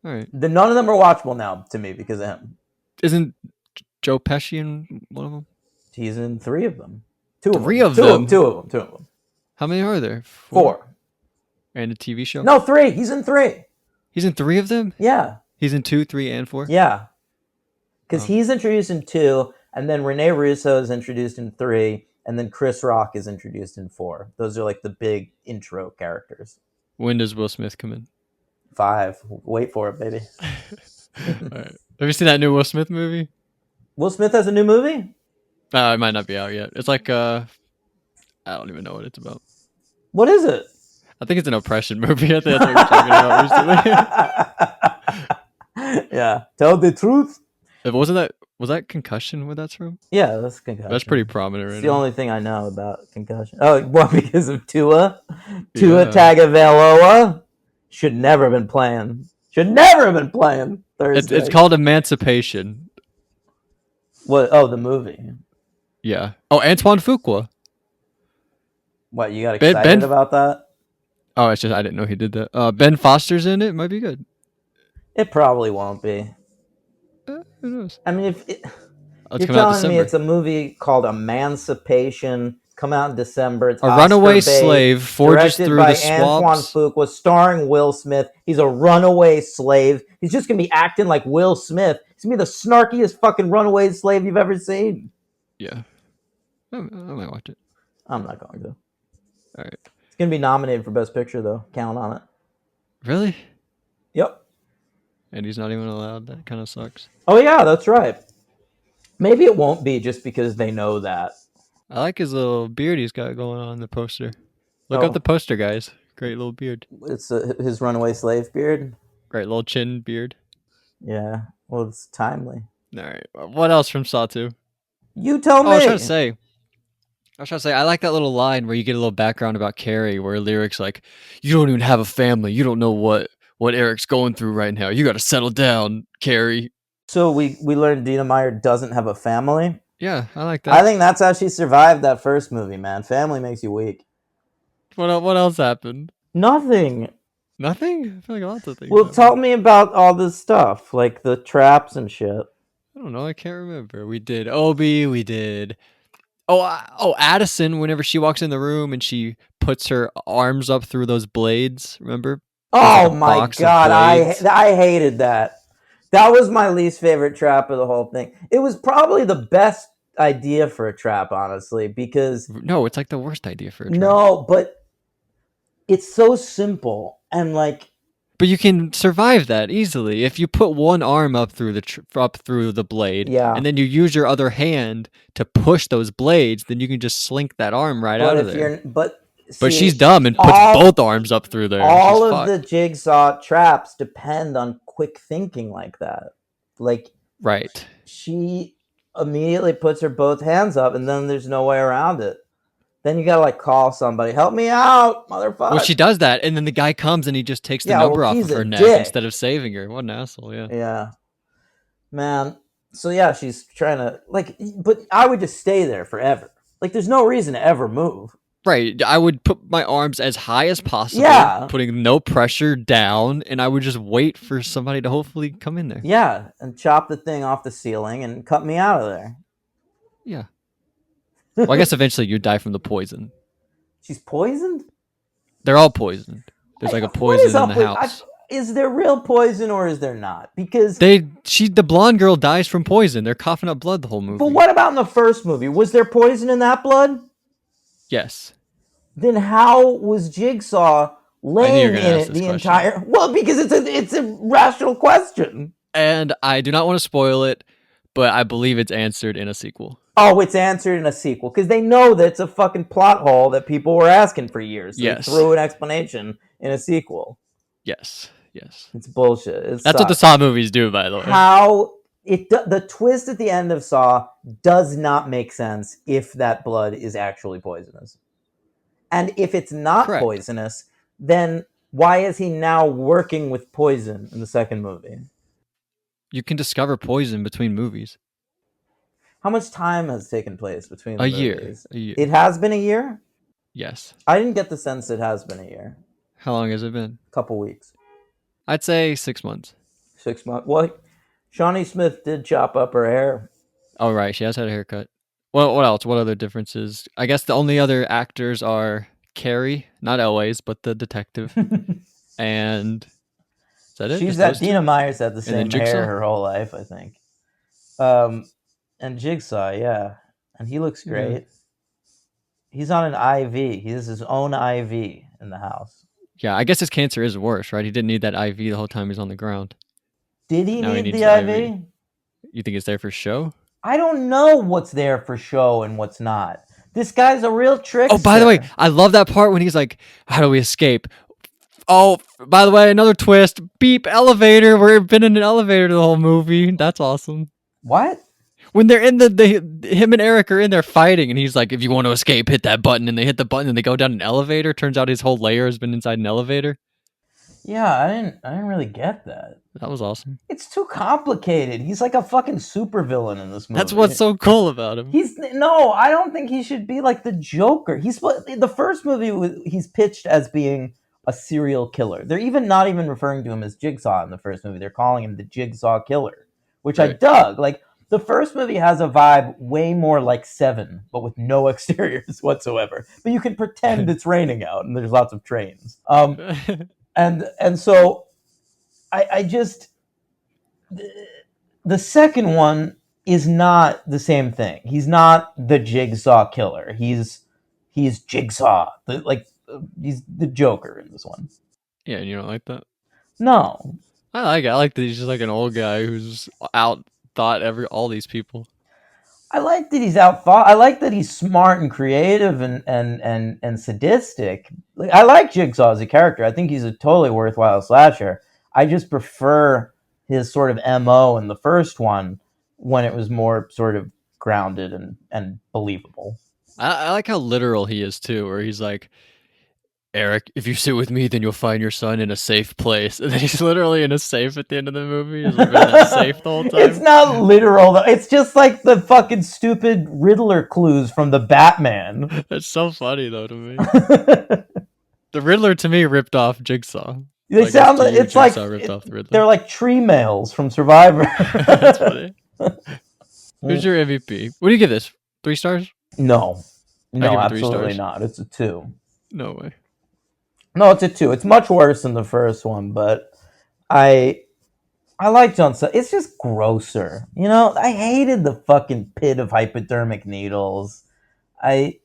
All right. None of them are watchable now to me because of him. Isn't Joe Pesci in one of them? He's in 3 of them. 2 of Three them. of them? Two of them. How many are there? 4. And a TV show? No, 3. He's in 3. He's in 3 of them? Yeah. He's in 2, 3, and 4? Yeah. Because he's introduced in 2, and then Rene Russo is introduced in 3, and then Chris Rock is introduced in 4. Those are like the big intro characters. When does Will Smith come in? 5. Wait for it, baby. All right. Have you seen that new Will Smith movie? Will Smith has a new movie? It might not be out yet. It's like I don't even know what it's about. What is it? I think it's an oppression movie. I think that's what we were talking about recently. Yeah. Tell the truth. Was that Concussion where that's from? Yeah, that's Concussion. That's pretty prominent right It's now. the only thing I know about Concussion. Oh, what, because of Tua? Yeah. Tagovailoa? Should never have been playing. Thursday. It's called Emancipation. What? Oh, the movie. Yeah. Oh, Antoine Fuqua. What, you got Ben- excited Ben- about that? Oh, it's just I didn't know he did that. Ben Foster's in it. Might be good. It probably won't be. Who knows? I mean, if It's you're coming out telling December. me it's a movie called Emancipation, come out in December. It's A runaway Oscar-based, slave forges directed through by the Antoine swamps. Fuqua, starring Will Smith. He's a runaway slave. He's just gonna be acting like Will Smith. He's gonna be the snarkiest fucking runaway slave you've ever seen. Yeah. I might watch it. I'm not going to. All right. It's gonna be nominated for Best Picture though. Count on it. Really? Yep. And he's not even allowed. That kind of sucks. Oh yeah, that's right. Maybe it won't be just because they know that. I like his little beard he's got going on in the poster. Look Oh. up the poster, guys. Great little beard. It's his runaway slave beard. Great little chin beard. Yeah. Well, it's timely. All right. What else from Saw 2? You tell me. I was trying to say, I like that little line where you get a little background about Carrie, where Lyric's like, "You don't even have a family. You don't know what Eric's going through right now. You got to settle down, Carrie." So we learned Dina Meyer doesn't have a family. Yeah, I like that. I think that's how she survived that first movie, man. Family makes you weak. What else happened? Nothing. Nothing? I feel like lots of things. Well, happened. tell me about all this stuff, like the traps and shit. I don't know. I can't remember. We did Obi. We did. Oh, Addison. Whenever she walks in the room and she puts her arms up through those blades, remember? Oh like a my box of god, blades. I hated that. That was my least favorite trap of the whole thing. It was probably the best idea for a trap, honestly, because No, it's like the worst idea for a trap. no, but it's so simple and like But you can survive that easily if you put one arm up through the blade, Yeah. and then you use your other hand to push those blades. Then you can just slink that arm right out of there. But she's dumb and puts both arms up through there. All She's of the Jigsaw traps depend on quick thinking like that. Like, right. She immediately puts her both hands up, and then there's no way around it. Then you gotta like call somebody, help me out, motherfucker. Well, she does that, and then the guy comes and he just takes the number off of her neck instead of saving her. What an asshole! Yeah. Yeah. Man. So yeah, she's trying to but I would just stay there forever. Like, there's no reason to ever move. Right. I would put my arms as high as possible, putting no pressure down, and I would just wait for somebody to hopefully come in there. Yeah, and chop the thing off the ceiling and cut me out of there. Yeah. Well, I guess eventually you die from the poison. She's poisoned? They're all poisoned. There's like a poison in the house. Is there real poison or is there not? Because the blonde girl dies from poison. They're coughing up blood the whole movie. But what about in the first movie? Was there poison in that blood? Yes. Then how was Jigsaw laying in it the entire? Well, because it's a rational question. And I do not want to spoil it, but I believe it's answered in a sequel. Oh, it's answered in a sequel because they know that it's a fucking plot hole that people were asking for years. So yes. They threw an explanation in a sequel. Yes. It's bullshit. That's what the Saw movies do, by the way. The twist at the end of Saw does not make sense if that blood is actually poisonous. And if it's not poisonous, then why is he now working with poison in the second movie? You can discover poison between movies. How much time has taken place between the movies? A year. It has been a year? Yes. I didn't get the sense it has been a year. How long has it been? A couple weeks. I'd say 6 months. 6 months. Well, Shawnee Smith did chop up her hair. Oh, right. She has had a haircut. Well, what else? What other differences? I guess the only other actors are Carrie, not always, but the detective. And is that it? Dina Myers had the same hair her whole life, I think. And Jigsaw, yeah. And he looks great. Yeah. He's on an IV. He has his own IV in the house. Yeah, I guess his cancer is worse, right? He didn't need that IV the whole time he's on the ground. Did he need the IV? You think it's there for show? I don't know what's there for show and what's not. This guy's a real trickster. Oh, by the way, I love that part when he's like, how do we escape? Oh, by the way, another twist. Beep, elevator. We've been in an elevator the whole movie. That's awesome. What? When they're in him and Eric are in there fighting, and he's like, if you want to escape, hit that button. And they hit the button and they go down an elevator. Turns out his whole layer has been inside an elevator. Yeah, I didn't really get that. That was awesome. It's too complicated. He's like a fucking supervillain in this movie. That's what's so cool about him. I don't think he should be like the Joker. The first movie he's pitched as being a serial killer. They're not even referring to him as Jigsaw in the first movie. They're calling him the Jigsaw Killer, which I dug. Like, the first movie has a vibe way more like Seven, but with no exteriors whatsoever. But you can pretend it's raining out and there's lots of trains. And so I just, the second one is not the same thing. He's not the Jigsaw Killer. He's Jigsaw. He's the Joker in this one. Yeah, and you don't like that? No. I like it. I like that he's just like an old guy who's outthought all these people. I like that he's outthought. I like that he's smart and creative and sadistic. I like Jigsaw as a character. I think he's a totally worthwhile slasher. I just prefer his sort of MO in the first one when it was more sort of grounded and believable. I like how literal he is too, where he's like, Eric, if you sit with me, then you'll find your son in a safe place. And then he's literally in a safe at the end of the movie. He's living in that safe the whole time. It's not literal, though. It's just like the fucking stupid Riddler clues from the Batman. That's so funny, though, to me. The Riddler, to me, ripped off Jigsaw. They sound like it's like ripped off the Riddler. They're like tree males from Survivor. That's funny. Who's your MVP? What do you give this? 3 stars? No, absolutely not. It's a 2. No way. No, it's a 2. It's much worse than the first one, but I like John Sutton. It's just grosser. You know, I hated the fucking pit of hypodermic needles. I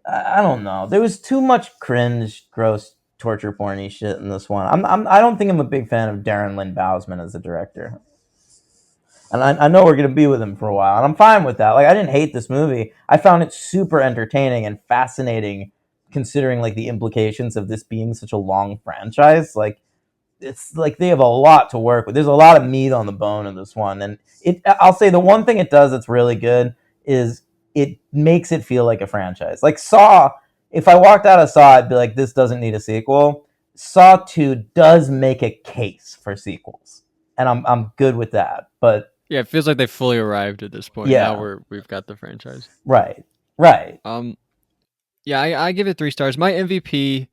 don't know. There was too much cringe, gross torture porny shit in this one. I don't think I'm a big fan of Darren Lynn Bousman as a director. And I know we're going to be with him for a while, and I'm fine with that. Like, I didn't hate this movie. I found it super entertaining and fascinating, considering like the implications of this being such a long franchise. Like, it's like they have a lot to work with. There's a lot of meat on the bone in this one, and I'll say the one thing it does that's really good is it makes it feel like a franchise. Like Saw, if I walked out of Saw, I'd be like, this doesn't need a sequel. Saw 2 does make a case for sequels, and I'm good with that. But yeah, it feels like they fully arrived at this point. Yeah. Now we've got the franchise. right. Yeah, I give it 3 stars. My MVP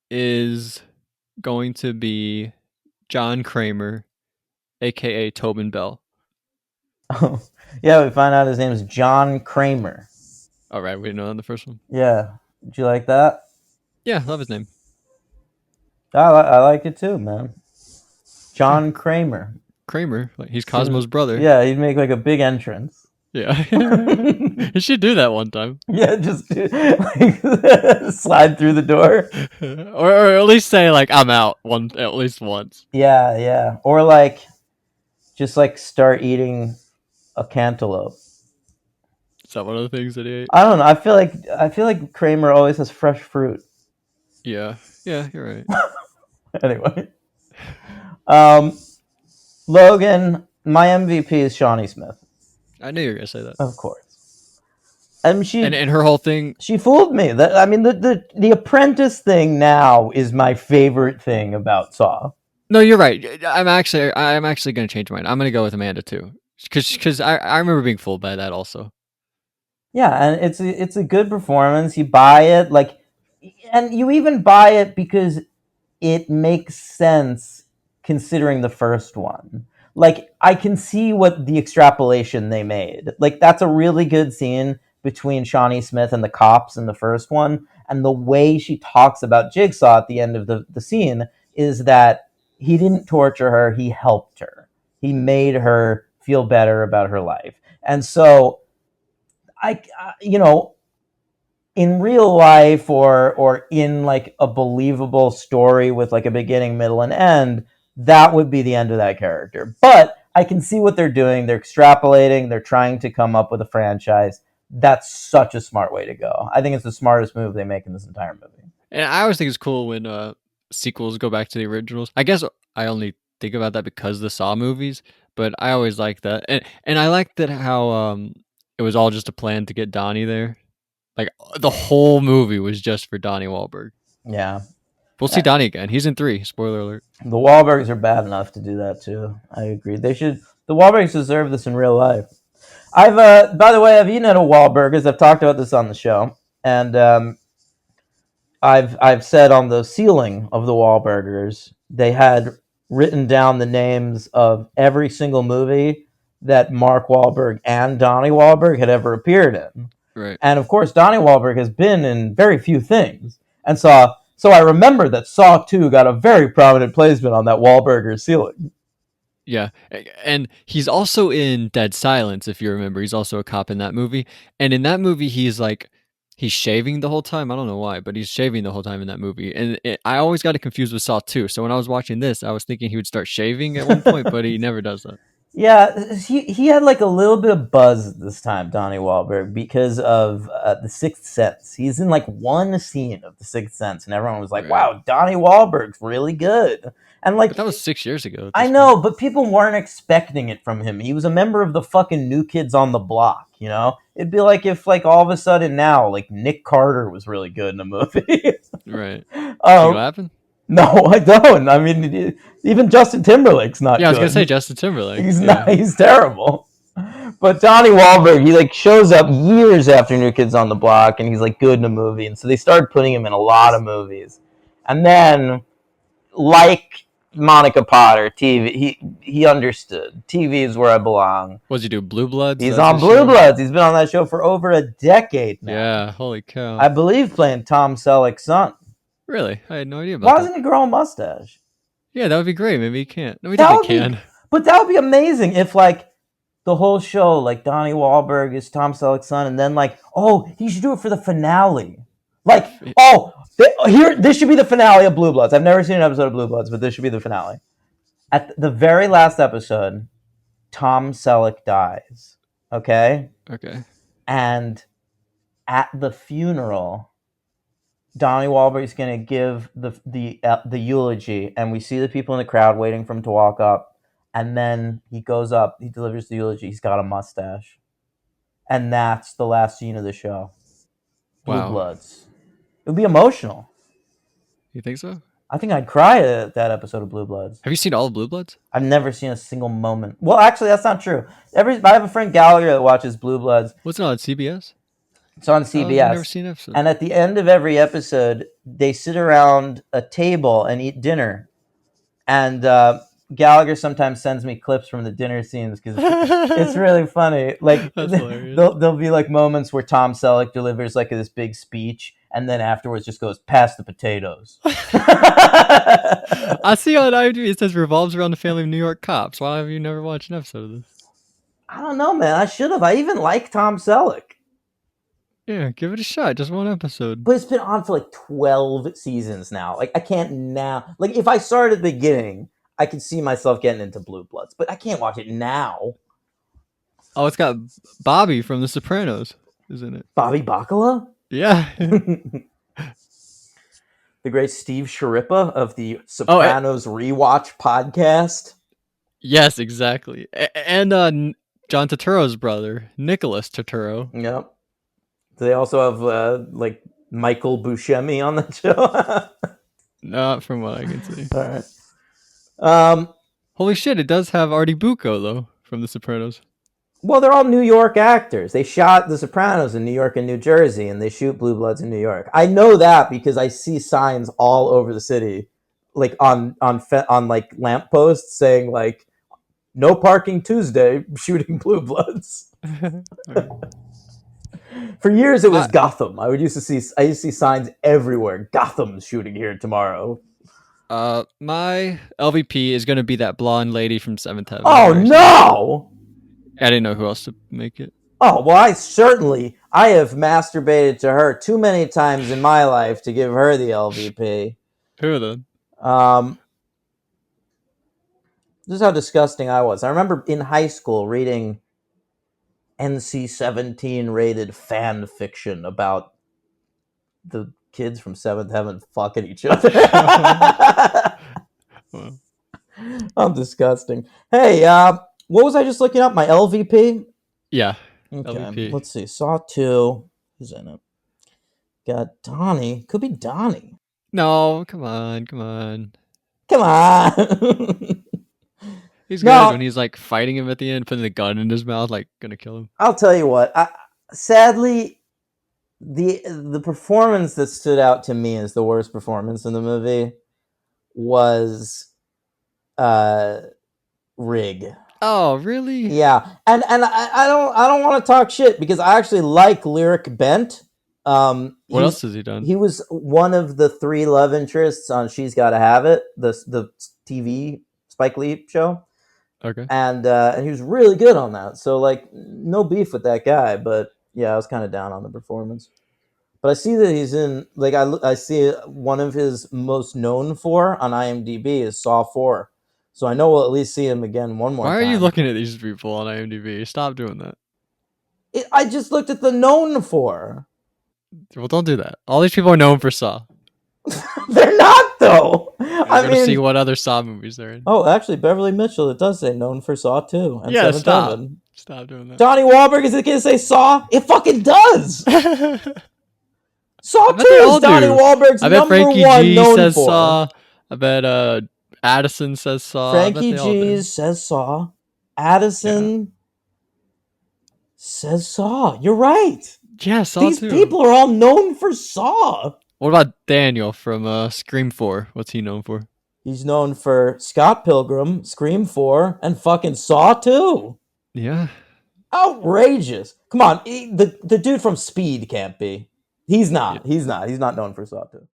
is going to be John Kramer, aka Tobin Bell. Oh, yeah, we find out his name is John Kramer. All right, we didn't know that in the first one. Yeah, did you like that? Yeah, love his name. I like it too, man. John Kramer. Kramer, like he's Cosmo's brother. Yeah, he'd make like a big entrance. Yeah. He should do that one time. Yeah, just like, slide through the door. or at least say like I'm out at least once. Yeah. Or like just like start eating a cantaloupe. Is that one of the things that he ate? I don't know. I feel like Kramer always has fresh fruit. Yeah, you're right. Anyway. Logan, my MVP is Shawnee Smith. I knew you were gonna say that. Of course. And and her whole thing. She fooled me. I mean, the apprentice thing now is my favorite thing about Saw. No, you're right. I'm actually gonna change mine. I'm gonna go with Amanda too, because I remember being fooled by that also. Yeah, and it's a good performance. You buy it, like, and you even buy it because it makes sense considering the first one. Like, I can see what the extrapolation they made. Like, that's a really good scene between Shawnee Smith and the cops in the first one. And the way she talks about Jigsaw at the end of the scene is that he didn't torture her, he helped her. He made her feel better about her life. And so, in real life or in like a believable story with like a beginning, middle, and end, that would be the end of that character. But I can see what they're doing. They're extrapolating. They're trying to come up with a franchise. That's such a smart way to go. I think it's the smartest move they make in this entire movie. And I always think it's cool when sequels go back to the originals. I guess I only think about that because of the Saw movies, but I always like that. And I like that how it was all just a plan to get Donnie there. Like the whole movie was just for Donnie Wahlberg. Yeah. We'll see Donnie again. He's in 3. Spoiler alert. The Wahlbergs are bad enough to do that too. I agree. They should. The Wahlbergs deserve this in real life. By the way, I've eaten at a Wahlburgers. I've talked about this on the show, and I've said on the ceiling of the Wahlburgers they had written down the names of every single movie that Mark Wahlberg and Donnie Wahlberg had ever appeared in. Right. And of course, Donnie Wahlberg has been in very few things, and so I remember that Saw 2 got a very prominent placement on that Wahlburgers ceiling. Yeah, and he's also in Dead Silence, if you remember. He's also a cop in that movie. And in that movie, he's shaving the whole time. I don't know why, but he's shaving the whole time in that movie. And I always got it confused with Saw 2. So when I was watching this, I was thinking he would start shaving at one point, but he never does that. Yeah, he had like a little bit of buzz this time, Donnie Wahlberg, because of The Sixth Sense. He's in like one scene of The Sixth Sense, and everyone was like, "Wow, Donnie Wahlberg's really good." And like, but that was 6 years ago. I know, but people weren't expecting it from him. He was a member of the fucking New Kids on the Block. You know, it'd be like if like all of a sudden now like Nick Carter was really good in a movie. Right. See what happened? No, I don't. I mean, even Justin Timberlake's not good. Yeah, I was going to say Justin Timberlake. He's not. He's terrible. But Donnie Wahlberg, he like shows up years after New Kids on the Block, and he's like good in a movie. And so they started putting him in a lot of movies. And then, like Monica Potter, TV, he understood. TV is where I belong. What does he do, Blue Bloods? He's on Blue Bloods. He's been on that show for over a decade now. Yeah, holy cow. I believe playing Tom Selleck's son. Really? I had no idea about Why that. doesn't he grow a mustache? Yeah, that would be great. Maybe he can't. No, he definitely can. But that would be amazing if, like, the whole show, like, Donnie Wahlberg is Tom Selleck's son, and then, like, oh, he should do it for the finale. Like, this should be the finale of Blue Bloods. I've never seen an episode of Blue Bloods, but this should be the finale. At the very last episode, Tom Selleck dies. Okay? Okay. And at the funeral, Donnie Wahlberg's going to give the eulogy, and we see the people in the crowd waiting for him to walk up. And then he goes up, he delivers the eulogy. He's got a mustache. And that's the last scene of the show. Blue Bloods. It would be emotional. You think so? I think I'd cry at that episode of Blue Bloods. Have you seen all of Blue Bloods? I've never seen a single moment. Well, actually, that's not true. I have a friend Gallagher that watches Blue Bloods. What's it on CBS? It's on CBS. I've never seen an episode. And at the end of every episode, they sit around a table and eat dinner. And Gallagher sometimes sends me clips from the dinner scenes because it's really funny. Like there'll be like moments where Tom Selleck delivers like this big speech, and then afterwards just goes, "Pass the potatoes." I see on IMDb it says revolves around the family of New York cops. Why have you never watched an episode of this? I don't know, man. I should have. I even like Tom Selleck. Yeah, give it a shot. Just one episode. But it's been on for like 12 seasons now. Like I can't now. Like if I started at the beginning, I could see myself getting into Blue Bloods, but I can't watch it now. Oh, it's got Bobby from The Sopranos, isn't it? Bobby Bacala? Yeah. The great Steve Sciarippa of the Sopranos Rewatch podcast. Yes, exactly. And John Turturro's brother, Nicholas Turturro. Yep. Do they also have like Michael Buscemi on the show? Not from what I can see. All right. Holy shit! It does have Artie Bucco though from The Sopranos. Well, they're all New York actors. They shot The Sopranos in New York and New Jersey, and they shoot Blue Bloods in New York. I know that because I see signs all over the city, like on like lampposts saying like "No parking Tuesday," shooting Blue Bloods. For years, it was Gotham. I used to see signs everywhere. Gotham's shooting here tomorrow. My LVP is going to be that blonde lady from Seventh Heaven. Oh no! I didn't know who else to make it. Oh well, I have masturbated to her too many times in my life to give her the LVP. Who then? This is how disgusting I was. I remember in high school reading NC-17 rated fan fiction about the kids from Seventh Heaven fucking each other. Wow. I'm disgusting. Hey, what was I just looking up? My LVP? Yeah. Okay. LVP. Let's see. Saw 2. Who's in it? Got Donnie. Could be Donnie. No, come on. Come on. He's good when he's like fighting him at the end, putting the gun in his mouth, like gonna kill him. I'll tell you what. Sadly, the performance that stood out to me as the worst performance in the movie was Rig. Oh, really? Yeah, and I don't want to talk shit because I actually like Lyric Bent. What else has he done? He was one of the 3 love interests on She's Gotta Have It, the TV Spike Lee show. Okay. And he was really good on that. So like no beef with that guy, but yeah, I was kind of down on the performance. But I see that he's in like I see one of his most known for on IMDb is Saw 4. So I know we'll at least see him again one more time. Why are you looking at these people on IMDb? Stop doing that. I just looked at the known for. Well, don't do that. All these people are known for Saw. They're not, though. I'm going to see what other Saw movies they're in. Oh, actually, Beverly Mitchell, it does say known for Saw 2. And yeah, 7. Stop doing that. Donnie Wahlberg, is it going to say Saw? It fucking does! Saw 2 is Donnie Wahlberg's number Frankie one G known says for. Saw. I bet Addison says Saw. Frankie G says Saw. Addison says Saw. You're right. Yeah, Saw These 2. people are all known for Saw. What about Daniel from Scream 4? What's he known for? He's known for Scott Pilgrim, Scream 4, and fucking Saw 2. Yeah. Outrageous. Come on, the dude from Speed can't be. He's not. He's not known for Saw 2.